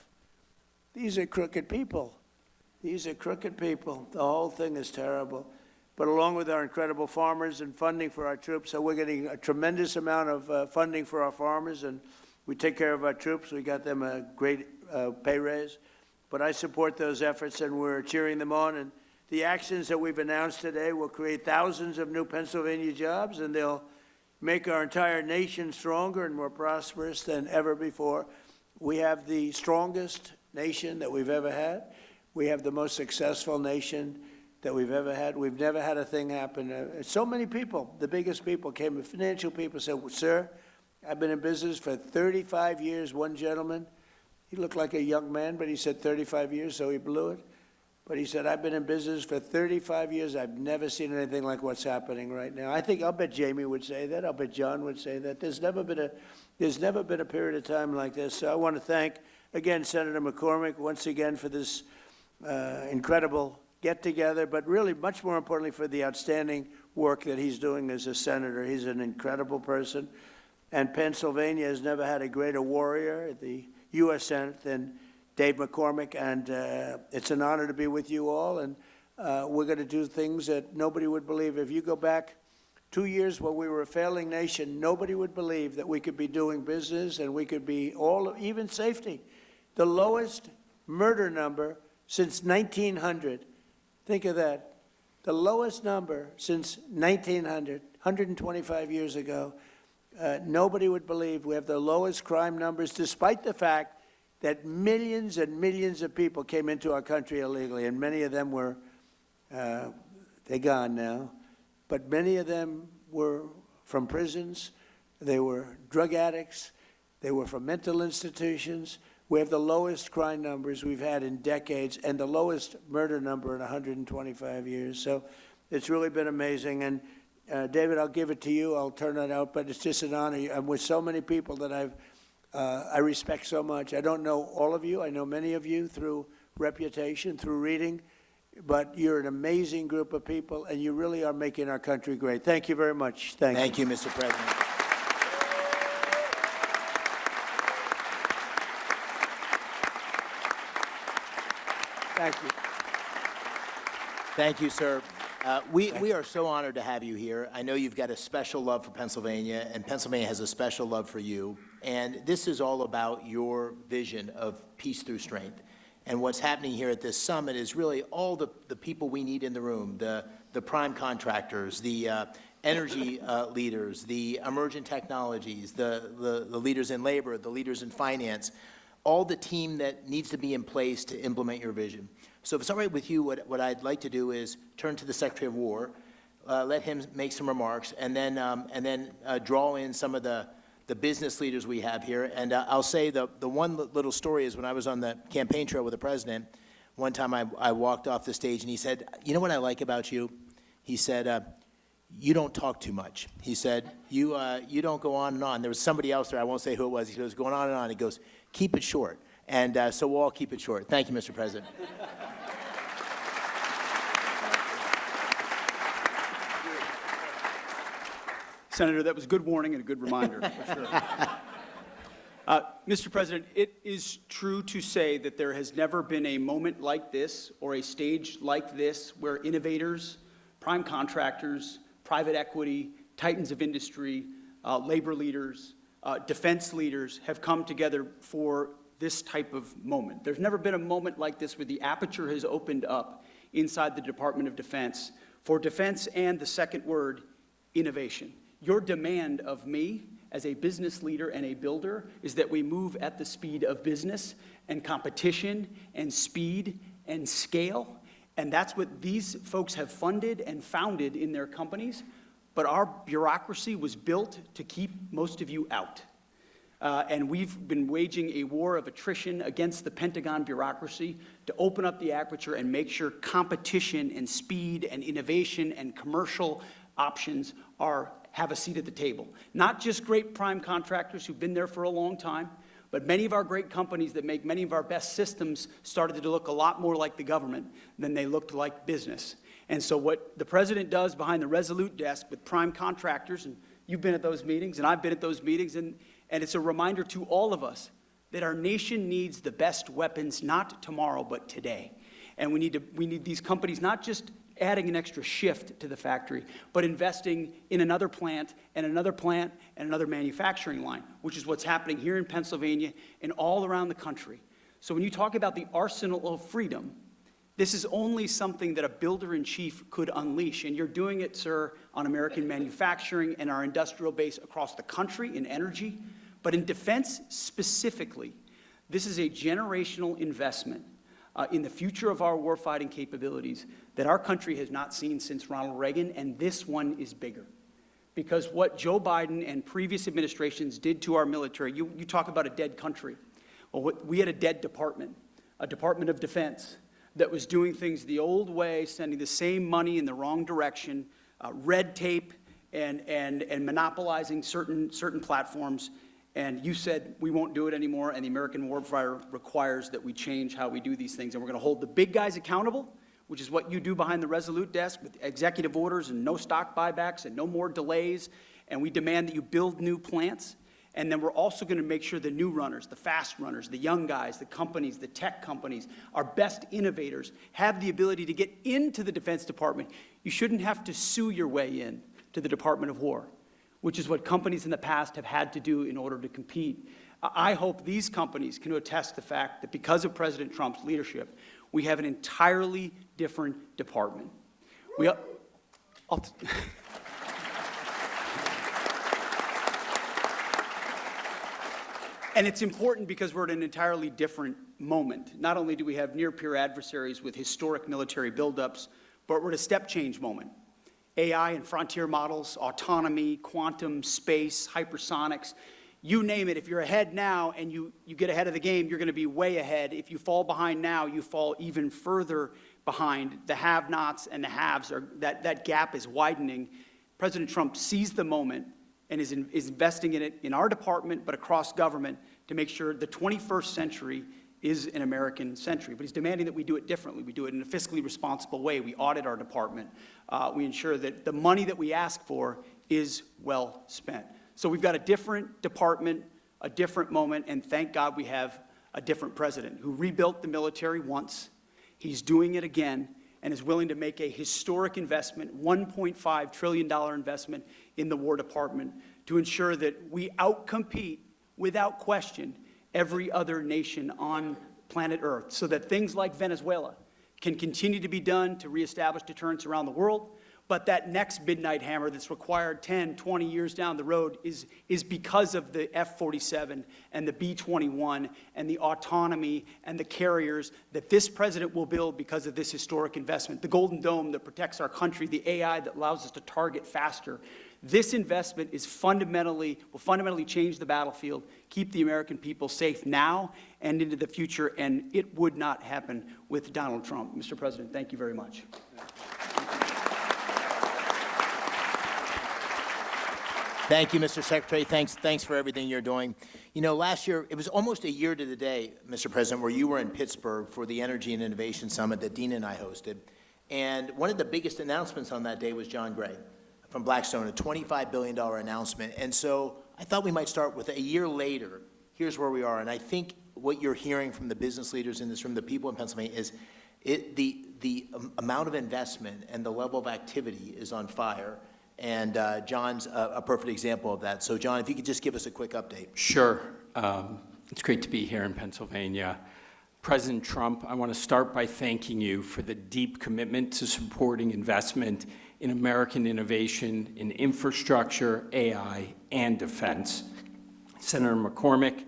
These are crooked people. These are crooked people. The whole thing is terrible. But along with our incredible farmers and funding for our troops, so we're getting a tremendous amount of funding for our farmers, and we take care of our troops. We got them a great pay raise. But I support those efforts, and we're cheering them on. And the actions that we've announced today will create thousands of new Pennsylvania jobs, and they'll make our entire nation stronger and more prosperous than ever before. We have the strongest nation that we've ever had. We have the most successful nation that we've ever had. We've never had a thing happen. So many people, the biggest people came, financial people said, well, sir, I've been in business for 35 years. One gentleman, he looked like a young man, but he said 35 years, so he blew it. But he said, I've been in business for 35 years. I've never seen anything like what's happening right now. I'll bet Jamie would say that. I'll bet John would say that. There's never been a period of time like this. So I want to thank, again, Senator McCormick, once again, for this incredible get-together, but really, much more importantly, for the outstanding work that he's doing as a senator. He's an incredible person. And Pennsylvania has never had a greater warrior at the U.S. Senate than Dave McCormick, and it's an honor to be with you all, and we're going to do things that nobody would believe. If you go back 2 years when we were a failing nation, nobody would believe that we could be doing business and we could be even safety. The lowest murder number since 1900. Think of that. The lowest number since 1900, 125 years ago. Nobody would believe we have the lowest crime numbers, despite the fact that millions and millions of people came into our country illegally, and many of them were, they're gone now, but many of them were from prisons, they were drug addicts, they were from mental institutions. We have the lowest crime numbers we've had in decades and the lowest murder number in 125 years. So it's really been amazing. And David, I'll give it to you. I'll turn it out, but it's just an honor. I'm with so many people that I respect so much. I don't know all of you. I know many of you through reputation, through reading, but you're an amazing group of people, and you really are making our country great. Thank you very much. Thank you, Mr. President. Thank you. Thank you, sir. We are so honored to have you here. I know you've got a special love for Pennsylvania, and Pennsylvania has a special love for you. And this is all about your vision of peace through strength. And what's happening here at this summit is really all the people we need in the room, the prime contractors, the energy leaders, the emergent technologies, the leaders in labor, the leaders in finance, all the team that needs to be in place to implement your vision. So if it's all right with you, what I'd like to do is turn to the Secretary of War, let him make some remarks, and then draw in some of the business leaders we have here. And I'll say the one little story is when I was on the campaign trail with the president, one time I walked off the stage and he said, you know what I like about you? He said, you don't talk too much. He said, you don't go on and on. There was somebody else there, I won't say who it was. He goes, going on and on. He goes, keep it short. And so we'll all keep it short. Thank you, Mr. President. Senator, that was good warning and a good reminder, for sure. Mr. President, it is true to say that there has never been a moment like this or a stage like this where innovators, prime contractors, private equity, titans of industry, labor leaders, defense leaders have come together for this type of moment. There's never been a moment like this where the aperture has opened up inside the Department of Defense for defense and the second word, innovation. Your demand of me as a business leader and a builder is that we move at the speed of business and competition and speed and scale. And that's what these folks have funded and founded in their companies. But our bureaucracy was built to keep most of you out. And we've been waging a war of attrition against the Pentagon bureaucracy to open up the aperture and make sure competition and speed and innovation and commercial options have a seat at the table. Not just great prime contractors who've been there for a long time, but many of our great companies that make many of our best systems started to look a lot more like the government than they looked like business. And so what the president does behind the Resolute desk with prime contractors, and you've been at those meetings, and I've been at those meetings, and it's a reminder to all of us that our nation needs the best weapons, not tomorrow, but today. And we need these companies not just adding an extra shift to the factory, but investing in another plant and another plant and another manufacturing line, which is what's happening here in Pennsylvania and all around the country. So when you talk about the arsenal of freedom, this is only something that a builder-in-chief could unleash, and you're doing it, sir, on American manufacturing and our industrial base across the country in energy. But in defense specifically, this is a generational investment in the future of our warfighting capabilities that our country has not seen since Ronald Reagan, and this one is bigger. Because what Joe Biden and previous administrations did to our military, you talk about a dead country. Well, we had a dead department, a Department of Defense, that was doing things the old way, sending the same money in the wrong direction, red tape, and monopolizing certain platforms. And you said we won't do it anymore, and the American warfighter requires that we change how we do these things. And we're going to hold the big guys accountable, which is what you do behind the Resolute desk with executive orders and no stock buybacks and no more delays. And we demand that you build new plants. And then we're also going to make sure the new runners, the fast runners, the young guys, the companies, the tech companies, our best innovators have the ability to get into the Defense Department. You shouldn't have to sue your way in to the Department of War, which is what companies in the past have had to do in order to compete. I hope these companies can attest the fact that because of President Trump's leadership, we have an entirely different department. And it's important because we're at an entirely different moment. Not only do we have near-peer adversaries with historic military buildups, but we're at a step-change moment. AI and frontier models, autonomy, quantum, space, hypersonics, you name it. If you're ahead now and you get ahead of the game, you're going to be way ahead. If you fall behind now, you fall even further behind. The have-nots and the haves, that gap is widening. President Trump sees the moment and is investing in it in our department, but across government to make sure the 21st century is an American century. But he's demanding that we do it differently. We do it in a fiscally responsible way. We audit our department. We ensure that the money that we ask for is well spent. So we've got a different department, a different moment, and thank God we have a different president who rebuilt the military once. He's doing it again and is willing to make a historic investment, $1.5 trillion investment in the War Department to ensure that we outcompete, without question, every other nation on planet Earth so that things like Venezuela can continue to be done to reestablish deterrence around the world, but that next midnight hammer that's required 10, 20 years down the road is because of the F-47 and the B-21 and the autonomy and the carriers that this president will build because of this historic investment. The Golden Dome that protects our country, the AI that allows us to target faster. This investment will fundamentally change the battlefield, keep the American people safe now and into the future, and it would not happen with Donald Trump. Mr. President, thank you very much. Thank you, Mr. Secretary. Thanks for everything you're doing. You know, last year, it was almost a year to the day, Mr. President, where you were in Pittsburgh for the Energy and Innovation Summit that Dina and I hosted. And one of the biggest announcements on that day was John Gray, from Blackstone, a $25 billion announcement. And so I thought we might start with a year later, here's where we are. And I think what you're hearing from the business leaders in this room, the people in Pennsylvania, is the amount of investment and the level of activity is on fire. And John's a perfect example of that. So John, if you could just give us a quick update. Sure. It's great to be here in Pennsylvania. President Trump, I want to start by thanking you for the deep commitment to supporting investment in American innovation in infrastructure, AI, and defense. Senator McCormick,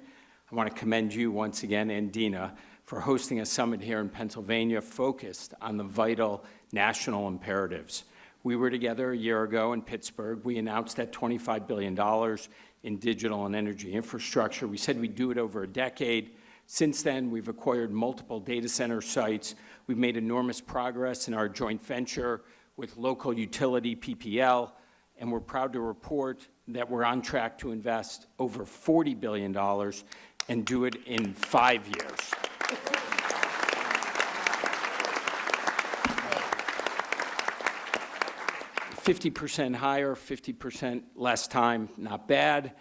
I want to commend you once again, and Dina, for hosting a summit here in Pennsylvania focused on the vital national imperatives. We were together a year ago in Pittsburgh. We announced that $25 billion in digital and energy infrastructure. We said we'd do it over a decade. Since then, we've acquired multiple data center sites. We've made enormous progress in our joint venture with local utility PPL, and we're proud to report that we're on track to invest over $40 billion and do it in 5 years. 50% higher, 50% less time, not bad.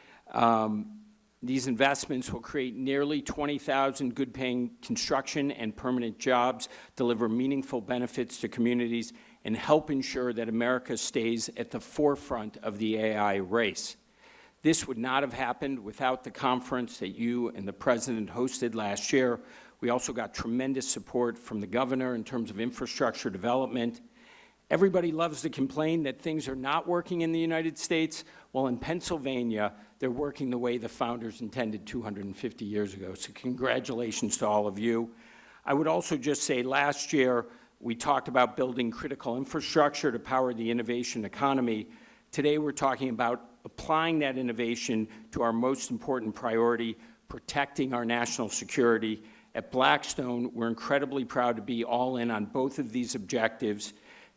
These investments will create nearly 20,000 good-paying construction and permanent jobs, deliver meaningful benefits to communities, and help ensure that America stays at the forefront of the AI race. This would not have happened without the conference that you and the President hosted last year. We also got tremendous support from the governor in terms of infrastructure development. Everybody loves to complain that things are not working in the United States. Well, in Pennsylvania, they're working the way the founders intended 250 years ago. So congratulations to all of you. I would also just say last year, we talked about building critical infrastructure to power the innovation economy. Today, we're talking about applying that innovation to our most important priority, protecting our national security. At Blackstone, we're incredibly proud to be all in on both of these objectives.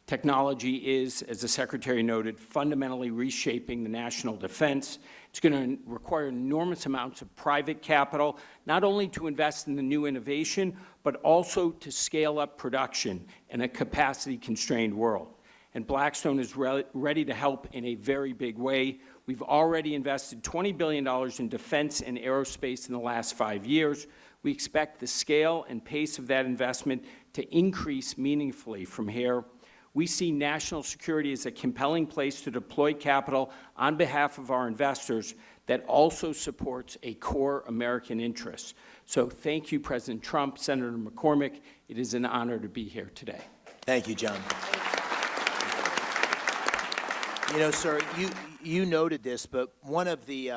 Technology is, as the Secretary noted, fundamentally reshaping the national defense. It's going to require enormous amounts of private capital, not only to invest in the new innovation, but also to scale up production in a capacity-constrained world. And Blackstone is ready to help in a very big way. We've already invested $20 billion in defense and aerospace in the last 5 years. We expect the scale and pace of that investment to increase meaningfully from here. We see national security as a compelling place to deploy capital on behalf of our investors that also supports a core American interest. So thank you, President Trump, Senator McCormick. It is an honor to be here today. Thank you, John. You know, sir, you noted this, but one of the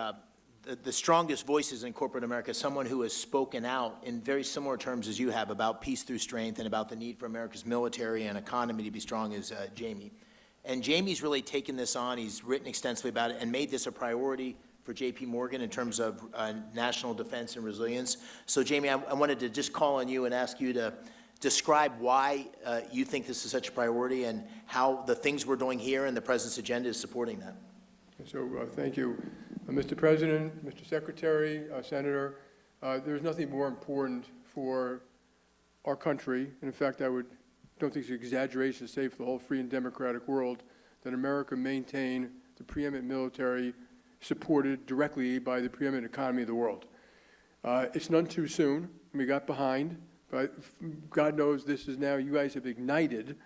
strongest voices in corporate America, someone who has spoken out in very similar terms as you have about peace through strength and about the need for America's military and economy to be strong, is Jamie. And Jamie's really taken this on. He's written extensively about it and made this a priority for J.P. Morgan in terms of national defense and resilience. So, Jamie, I wanted to just call on you and ask you to describe why you think this is such a priority and how the things we're doing here and the President's agenda is supporting that. So thank you. Mr. President, Mr. Secretary, Senator, there's nothing more important for our country, and in fact, don't think it's an exaggeration to say for the whole free and democratic world, that America maintain the preeminent military supported directly by the preeminent economy of the world. It's none too soon. We got behind, but God knows this is now, you guys have ignited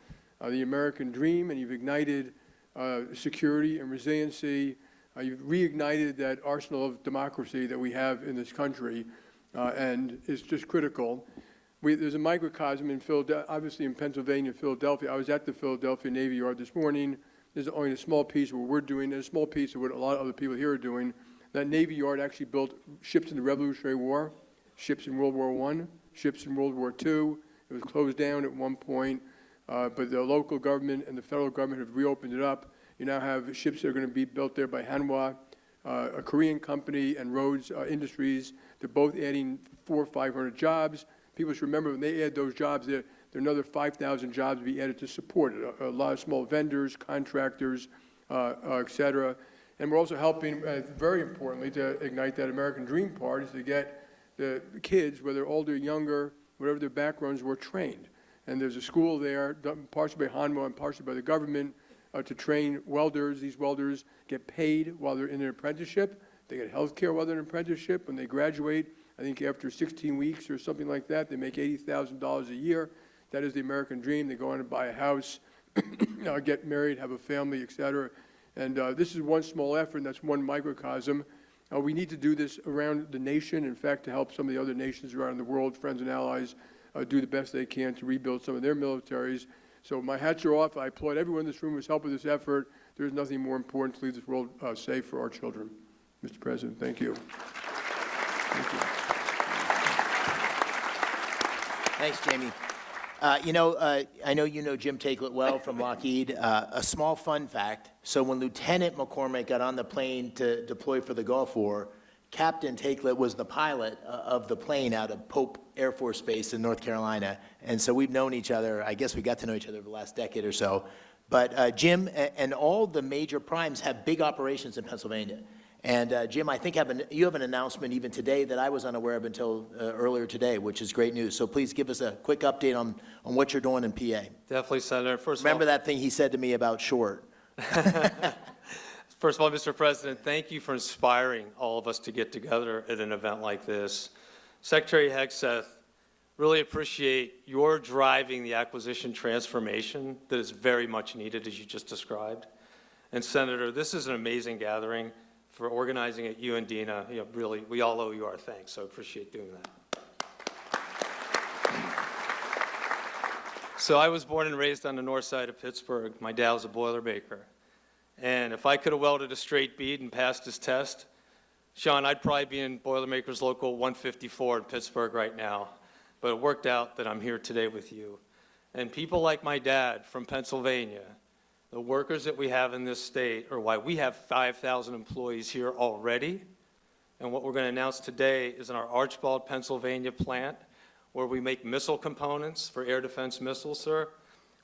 the American dream, and you've ignited security and resiliency. You've reignited that arsenal of democracy that we have in this country, and it's just critical. There's a microcosm in Philadelphia, obviously in Pennsylvania, Philadelphia. I was at the Philadelphia Navy Yard this morning. There's only a small piece of what we're doing, and a small piece of what a lot of other people here are doing. That Navy Yard actually built ships in the Revolutionary War, ships in World War I, ships in World War II. It was closed down at one point, but the local government and the federal government have reopened it up. You now have ships that are going to be built there by Hanwha, a Korean company, and Rhodes Industries. They're both adding 400 or 500 jobs. People should remember when they add those jobs, there are another 5,000 jobs to be added to support it. A lot of small vendors, contractors, et cetera. And we're also helping, very importantly, to ignite that American dream part, is to get the kids, whether older or younger, whatever their backgrounds, were trained. And there's a school there, partially by Hanwha and partially by the government, to train welders. These welders get paid while they're in an apprenticeship. They get health care while they're in an apprenticeship. When they graduate, I think after 16 weeks or something like that, they make $80,000 a year. That is the American dream. They go on and buy a house, get married, have a family, et cetera. And this is one small effort, and that's one microcosm. We need to do this around the nation, in fact, to help some of the other nations around the world, friends and allies, do the best they can to rebuild some of their militaries. So my hats are off. I applaud everyone in this room who's helped with this effort. There is nothing more important to leave this world safe for our children. Mr. President, thank you. Thank you. Thanks, Jamie. I know you know Jim Takelet well from Lockheed. A small fun fact, so when Lieutenant McCormick got on the plane to deploy for the Gulf War, Captain Takelet was the pilot of the plane out of Pope Air Force Base in North Carolina. And so we've known each other, I guess we got to know each other over the last decade or so. But Jim and all the major primes have big operations in Pennsylvania. And Jim, I think you have an announcement even today that I was unaware of until earlier today, which is great news. So please give us a quick update on what you're doing in PA. Definitely, Senator. Remember that thing he said to me about short? First of all, Mr. President, thank you for inspiring all of us to get together at an event like this. Secretary Hegseth, really appreciate your driving the acquisition transformation that is very much needed, as you just described. And Senator, this is an amazing gathering for organizing it, you and Dina. Really, we all owe you our thanks, so I appreciate doing that. So I was born and raised on the north side of Pittsburgh. My dad was a Boilermaker. And if I could have welded a straight bead and passed his test, Sean, I'd probably be in Boilermakers Local 154 in Pittsburgh right now. But it worked out that I'm here today with you. And people like my dad from Pennsylvania, the workers that we have in this state are why we have 5,000 employees here already. And what we're going to announce today is in our Archbald, Pennsylvania plant, where we make missile components for air defense missiles, sir.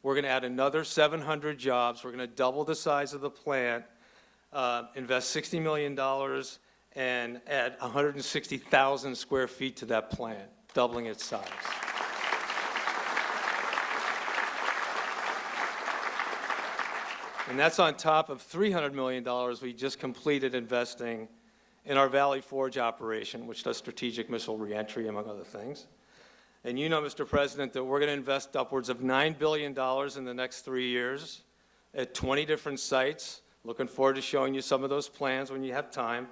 We're going to add another 700 jobs. We're going to double the size of the plant, invest $60 million, and add 160,000 square feet to that plant, doubling its size. And that's on top of $300 million we just completed investing in our Valley Forge operation, which does strategic missile reentry, among other things. And you know, Mr. President, that we're going to invest upwards of $9 billion in the next 3 years at 20 different sites. Looking forward to showing you some of those plans when you have time.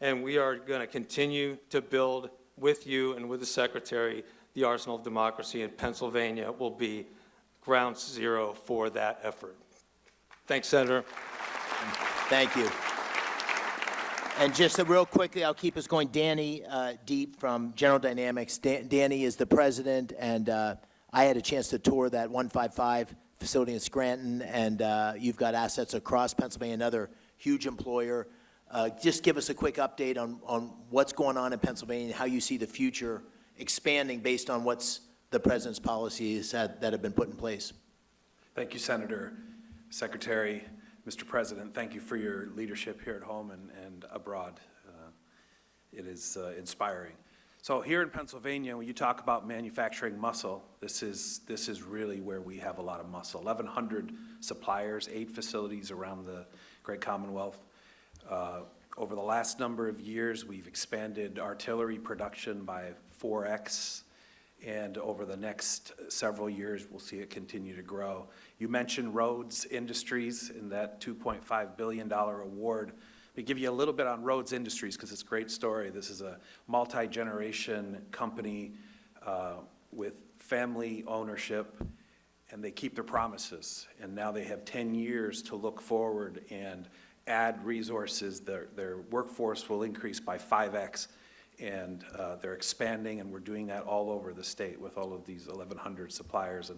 And we are going to continue to build with you and with the Secretary the arsenal of democracy, and Pennsylvania will be ground zero for that effort. Thanks, Senator. Thank you. And just real quickly, I'll keep us going. Danny Deep from General Dynamics. Danny is the president, and I had a chance to tour that 155 facility in Scranton, and you've got assets across Pennsylvania, another huge employer. Just give us a quick update on what's going on in Pennsylvania and how you see the future expanding based on what's the president's policies that have been put in place. Thank you, Senator. Secretary, Mr. President, thank you for your leadership here at home and abroad. It is inspiring. So here in Pennsylvania, when you talk about manufacturing muscle, this is really where we have a lot of muscle. 1,100 suppliers, 8 facilities around the Great Commonwealth. Over the last number of years, we've expanded artillery production by 4x. And over the next several years, we'll see it continue to grow. You mentioned Rhodes Industries and that $2.5 billion award. Let me give you a little bit on Rhodes Industries because it's a great story. This is a multi-generation company with family ownership, and they keep their promises. And now they have 10 years to look forward and add resources. Their workforce will increase by 5x. And they're expanding, and we're doing that all over the state with all of these 1,100 suppliers.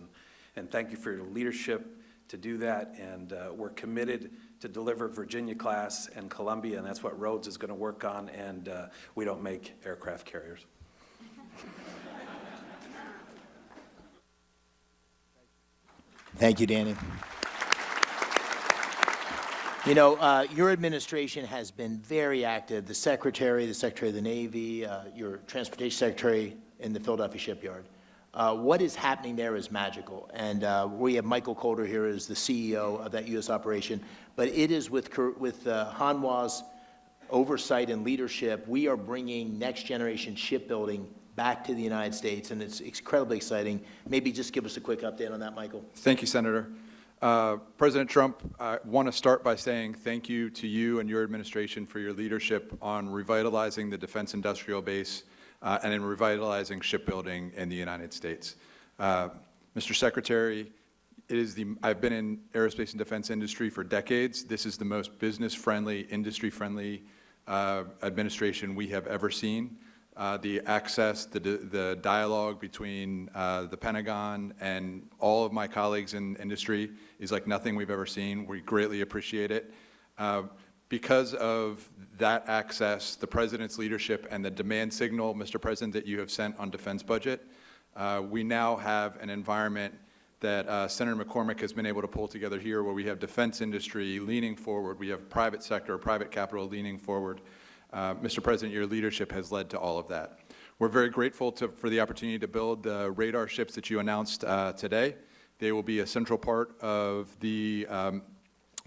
And thank you for your leadership to do that. And we're committed to deliver Virginia-class and Columbia, and that's what Rhodes is going to work on. And we don't make aircraft carriers. Thank you, Danny. You know, your administration has been very active. The Secretary of the Navy, your Transportation Secretary in the Philadelphia shipyard. What is happening there is magical, and we have Michael Calder here as the CEO of that U.S. operation, but it is with Hanwha's oversight and leadership, we are bringing next-generation shipbuilding back to the United States, and it's incredibly exciting. Maybe just give us a quick update on that, Michael. Thank you, Senator. President Trump, I want to start by saying thank you to you and your administration for your leadership on revitalizing the defense industrial base and in revitalizing shipbuilding in the United States. Mr. Secretary, I've been in aerospace and defense industry for decades. This is the most business-friendly, industry-friendly administration we have ever seen. The access, the dialogue between the Pentagon and all of my colleagues in industry is like nothing we've ever seen. We greatly appreciate it. Because of that access, the President's leadership, and the demand signal, Mr. President, that you have sent on defense budget, we now have an environment that Senator McCormick has been able to pull together here where we have defense industry leaning forward, we have private sector, private capital leaning forward. Mr. President, your leadership has led to all of that. We're very grateful for the opportunity to build the radar ships that you announced today. They will be a central part of the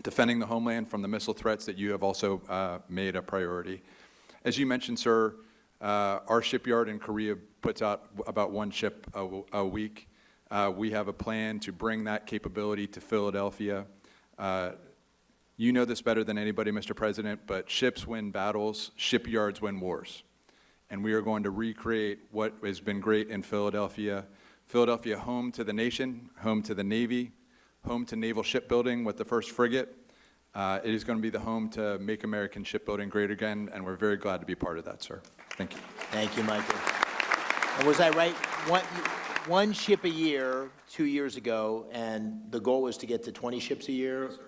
defending the homeland from the missile threats that you have also made a priority. As you mentioned, sir, our shipyard in Korea puts out about one ship a week. We have a plan to bring that capability to Philadelphia. You know this better than anybody, Mr. President, but ships win battles, shipyards win wars. And we are going to recreate what has been great in Philadelphia. Philadelphia, home to the nation, home to the Navy, home to naval shipbuilding with the first frigate. It is going to be the home to make American shipbuilding great again, and we're very glad to be part of that, sir. Thank you. Thank you, Michael. And was I right? One ship a year 2 years ago, and the goal was to get to 20 ships a year? Yes, sir.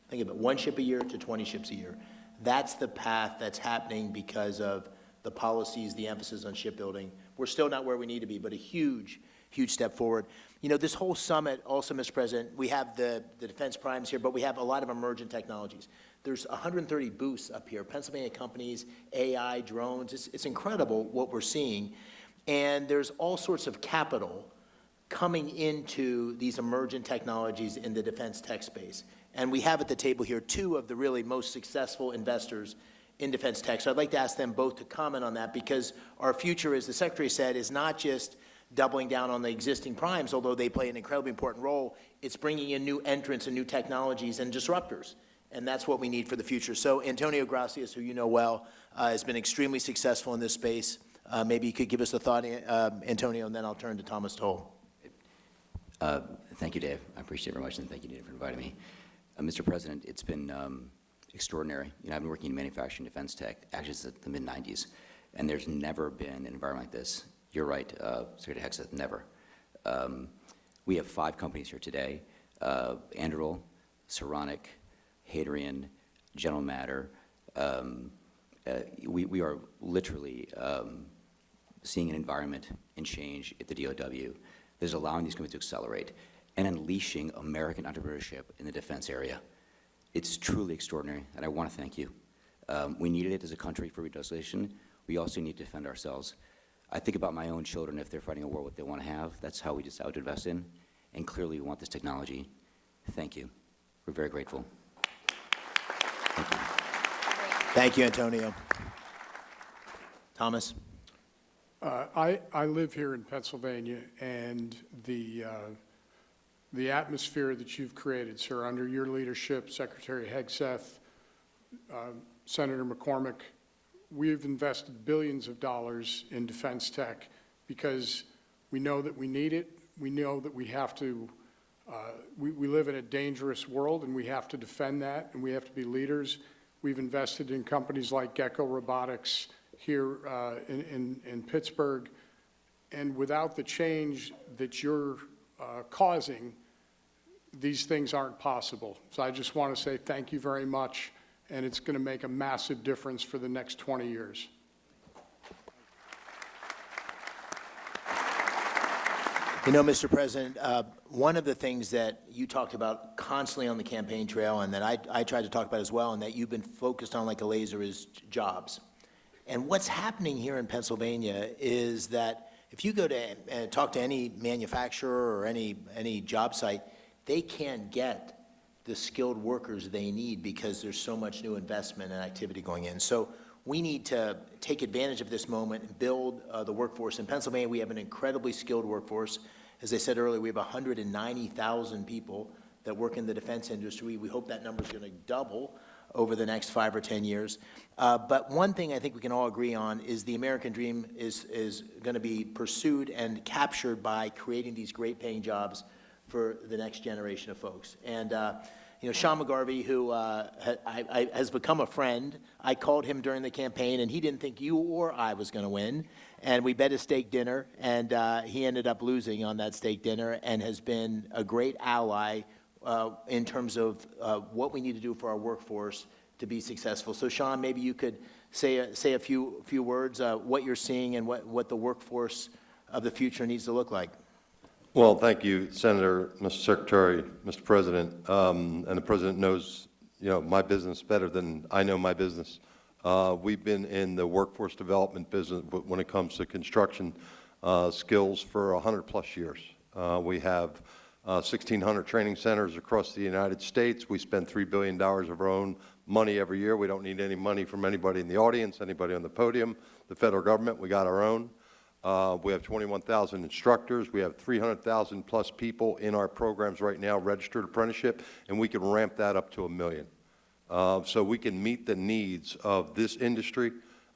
Think of it, 1 ship a year to 20 ships a year. That's the path that's happening because of the policies, the emphasis on shipbuilding. We're still not where we need to be, but a huge, huge step forward. You know, this whole summit also, Mr. President, we have the defense primes here, but we have a lot of emergent technologies. There's 130 booths up here, Pennsylvania companies, AI, drones. It's incredible what we're seeing. And there's all sorts of capital coming into these emergent technologies in the defense tech space. And we have at the table here 2 of the really most successful investors in defense tech. So I'd like to ask them both to comment on that, because our future, as the Secretary said, is not just doubling down on the existing primes, although they play an incredibly important role. It's bringing in new entrants and new technologies and disruptors. And that's what we need for the future. So Antonio Gracias, who you know well, has been extremely successful in this space. Maybe you could give us a thought, Antonio, and then I'll turn to Thomas Toll. Thank you, Dave. I appreciate it very much, and thank you, Dave, for inviting me. Mr. President, it's been extraordinary. You know, I've been working in manufacturing defense tech actually since the mid-'90s, and there's never been an environment like this. You're right, Secretary Hegseth, never. We have 5 companies here today, Anduril, Saronic, Hadrian, General Matter. We are literally seeing an environment and change at the DOW that is allowing these companies to accelerate and unleashing American entrepreneurship in the defense area. It's truly extraordinary, and I want to thank you. We needed it as a country for reindustrialization. We also need to defend ourselves. I think about my own children. If they're fighting a war, what they want to have, that's how we decide to invest in. And clearly, we want this technology. Thank you. We're very grateful. Thank you. Thank you, Antonio. Thomas? I live here in Pennsylvania, and the atmosphere that you've created, sir, under your leadership, Secretary Hegseth, Senator McCormick, we've invested billions of dollars in defense tech because we know that we need it. We know that we have to, we live in a dangerous world, and we have to defend that, and we have to be leaders. We've invested in companies like Gecko Robotics here in Pittsburgh, and without the change that you're causing, these things aren't possible. So I just want to say thank you very much, and it's going to make a massive difference for the next 20 years. You know, Mr. President, one of the things that you talked about constantly on the campaign trail, and that I tried to talk about as well, and that you've been focused on like a laser, is jobs. And what's happening here in Pennsylvania is that If you go to talk to any manufacturer or any job site, they can't get the skilled workers they need because there's so much new investment and activity going in. So we need to take advantage of this moment and build the workforce. In Pennsylvania, we have an incredibly skilled workforce. As I said earlier, we have 190,000 people that work in the defense industry. We hope that number is going to double over the next 5 or 10 years. But one thing I think we can all agree on is the American dream is going to be pursued and captured by creating these great paying jobs for the next generation of folks. And you know, Sean McGarvey, who has become a friend, I called him during the campaign, and he didn't think you or I was going to win. And we bet a steak dinner, and he ended up losing on that steak dinner and has been a great ally in terms of what we need to do for our workforce to be successful. So, Sean, maybe you could say a few words, what you're seeing and what the workforce of the future needs to look like. Well, thank you, Senator, Mr. Secretary, Mr. President, and the President knows, you know, my business better than I know my business. We've been in the workforce development business when it comes to construction skills for 100+ years. We have 1,600 training centers across the United States. We spend $3 billion of our own money every year. We don't need any money from anybody in the audience, anybody on the podium, the federal government. We got our own. We have 21,000 instructors. We have 300,000 plus people in our programs right now, registered apprenticeship, and we can ramp that up to 1 million. So we can meet the needs of this industry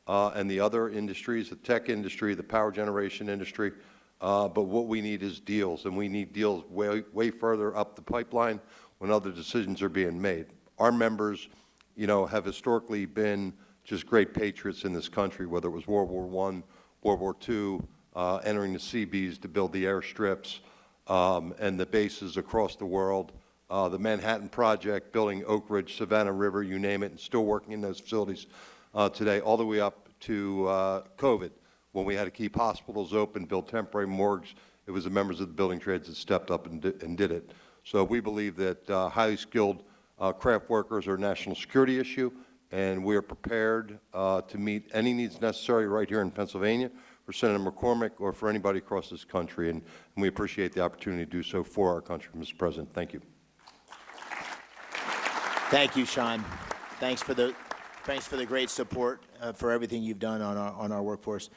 and the other industries, the tech industry, the power generation industry. But what we need is deals, and we need deals way further up the pipeline when other decisions are being made. Our members, you know, have historically been just great patriots in this country, whether it was World War I, World War II, entering the Seabees to build the airstrips and the bases across the world, the Manhattan Project, building Oak Ridge, Savannah River, you name it, and still working in those facilities today, all the way up to COVID, when we had to keep hospitals open, build temporary morgues. It was the members of the building trades that stepped up and did it. So we believe that highly skilled craft workers are a national security issue, and we are prepared to meet any needs necessary right here in Pennsylvania for Senator McCormick or for anybody across this country, and we appreciate the opportunity to do so for our country, Mr. President. Thank you. Thank you, Sean. Thanks for the great support for everything you've done on our workforce.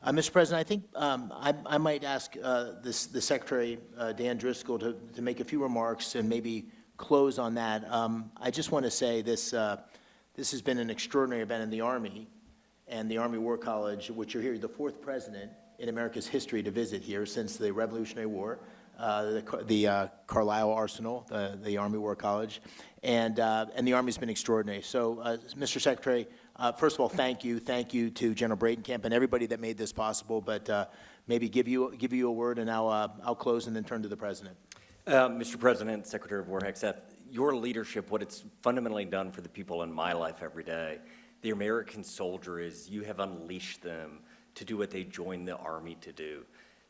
Mr. President, I think I might ask the Secretary, Dan Driscoll, to make a few remarks and maybe close on that. I just want to say this has been an extraordinary event in the Army and the Army War College, which you're here, the 4th president in America's history to visit here since the Revolutionary War, the Carlisle Arsenal, the Army War College, and the Army's been extraordinary. So, Mr. Secretary, first of all, thank you to General Bradenkamp and everybody that made this possible. But maybe give you a word, and I'll close and then turn to the President. Mr. President, Secretary of War Hegseth, your leadership, what it's fundamentally done for the people in my life every day, the American soldier, is you have unleashed them to do what they joined the Army to do,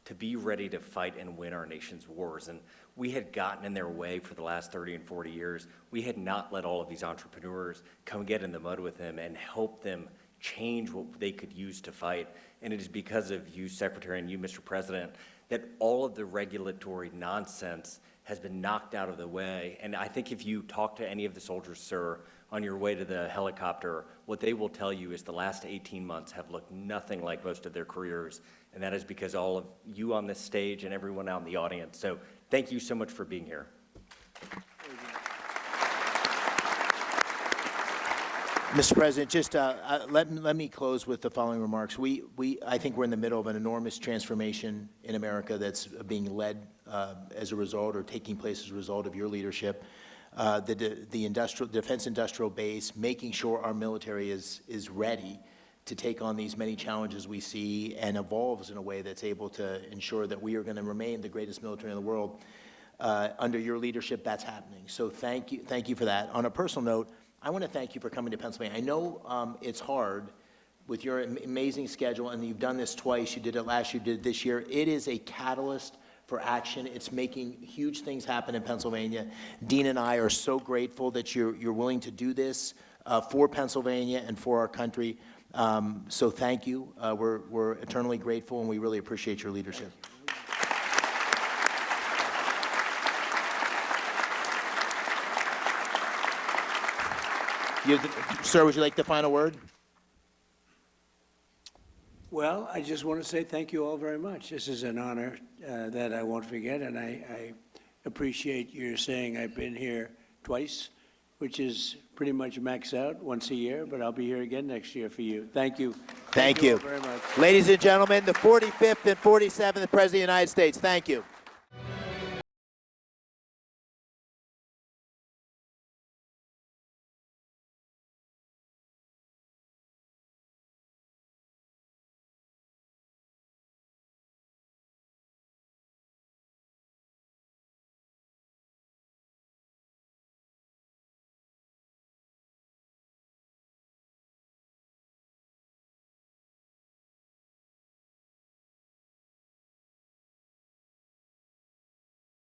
to be ready to fight and win our nation's wars. And we had gotten in their way for the last 30 and 40 years. We had not let all of these entrepreneurs come get in the mud with them and help them change what they could use to fight. And it is because of you, Secretary, and you, Mr. President, that all of the regulatory nonsense has been knocked out of the way. And I think if you talk to any of the soldiers, sir, on your way to the helicopter, what they will tell you is the last 18 months have looked nothing like most of their careers. And that is because all of you on this stage and everyone out in the audience. So thank you so much for being here. Mr. President, just let me close with the following remarks. I think we're in the middle of an enormous transformation in America that's being led as a result or taking place as a result of your leadership. The defense industrial base, making sure our military is ready to take on these many challenges we see and evolves in a way that's able to ensure that we are going to remain the greatest military in the world. Under your leadership, that's happening. So thank you for that. On a personal note, I want to thank you for coming to Pennsylvania. I know it's hard with your amazing schedule, and you've done this twice. You did it last year, you did it this year. It is a catalyst for action. It's making huge things happen in Pennsylvania. Dean and I are so grateful that you're willing to do this for Pennsylvania and for our country. So thank you. We're eternally grateful, and we really appreciate your leadership. Sir, would you like the final word? Well, I just want to say thank you all very much. This is an honor that I won't forget, and I appreciate your saying I've been here twice, which is pretty much maxed out once a year, but I'll be here again next year for you. Thank you. Thank you. All very much. Ladies and gentlemen, the 45th and 47th President of the United States, thank you.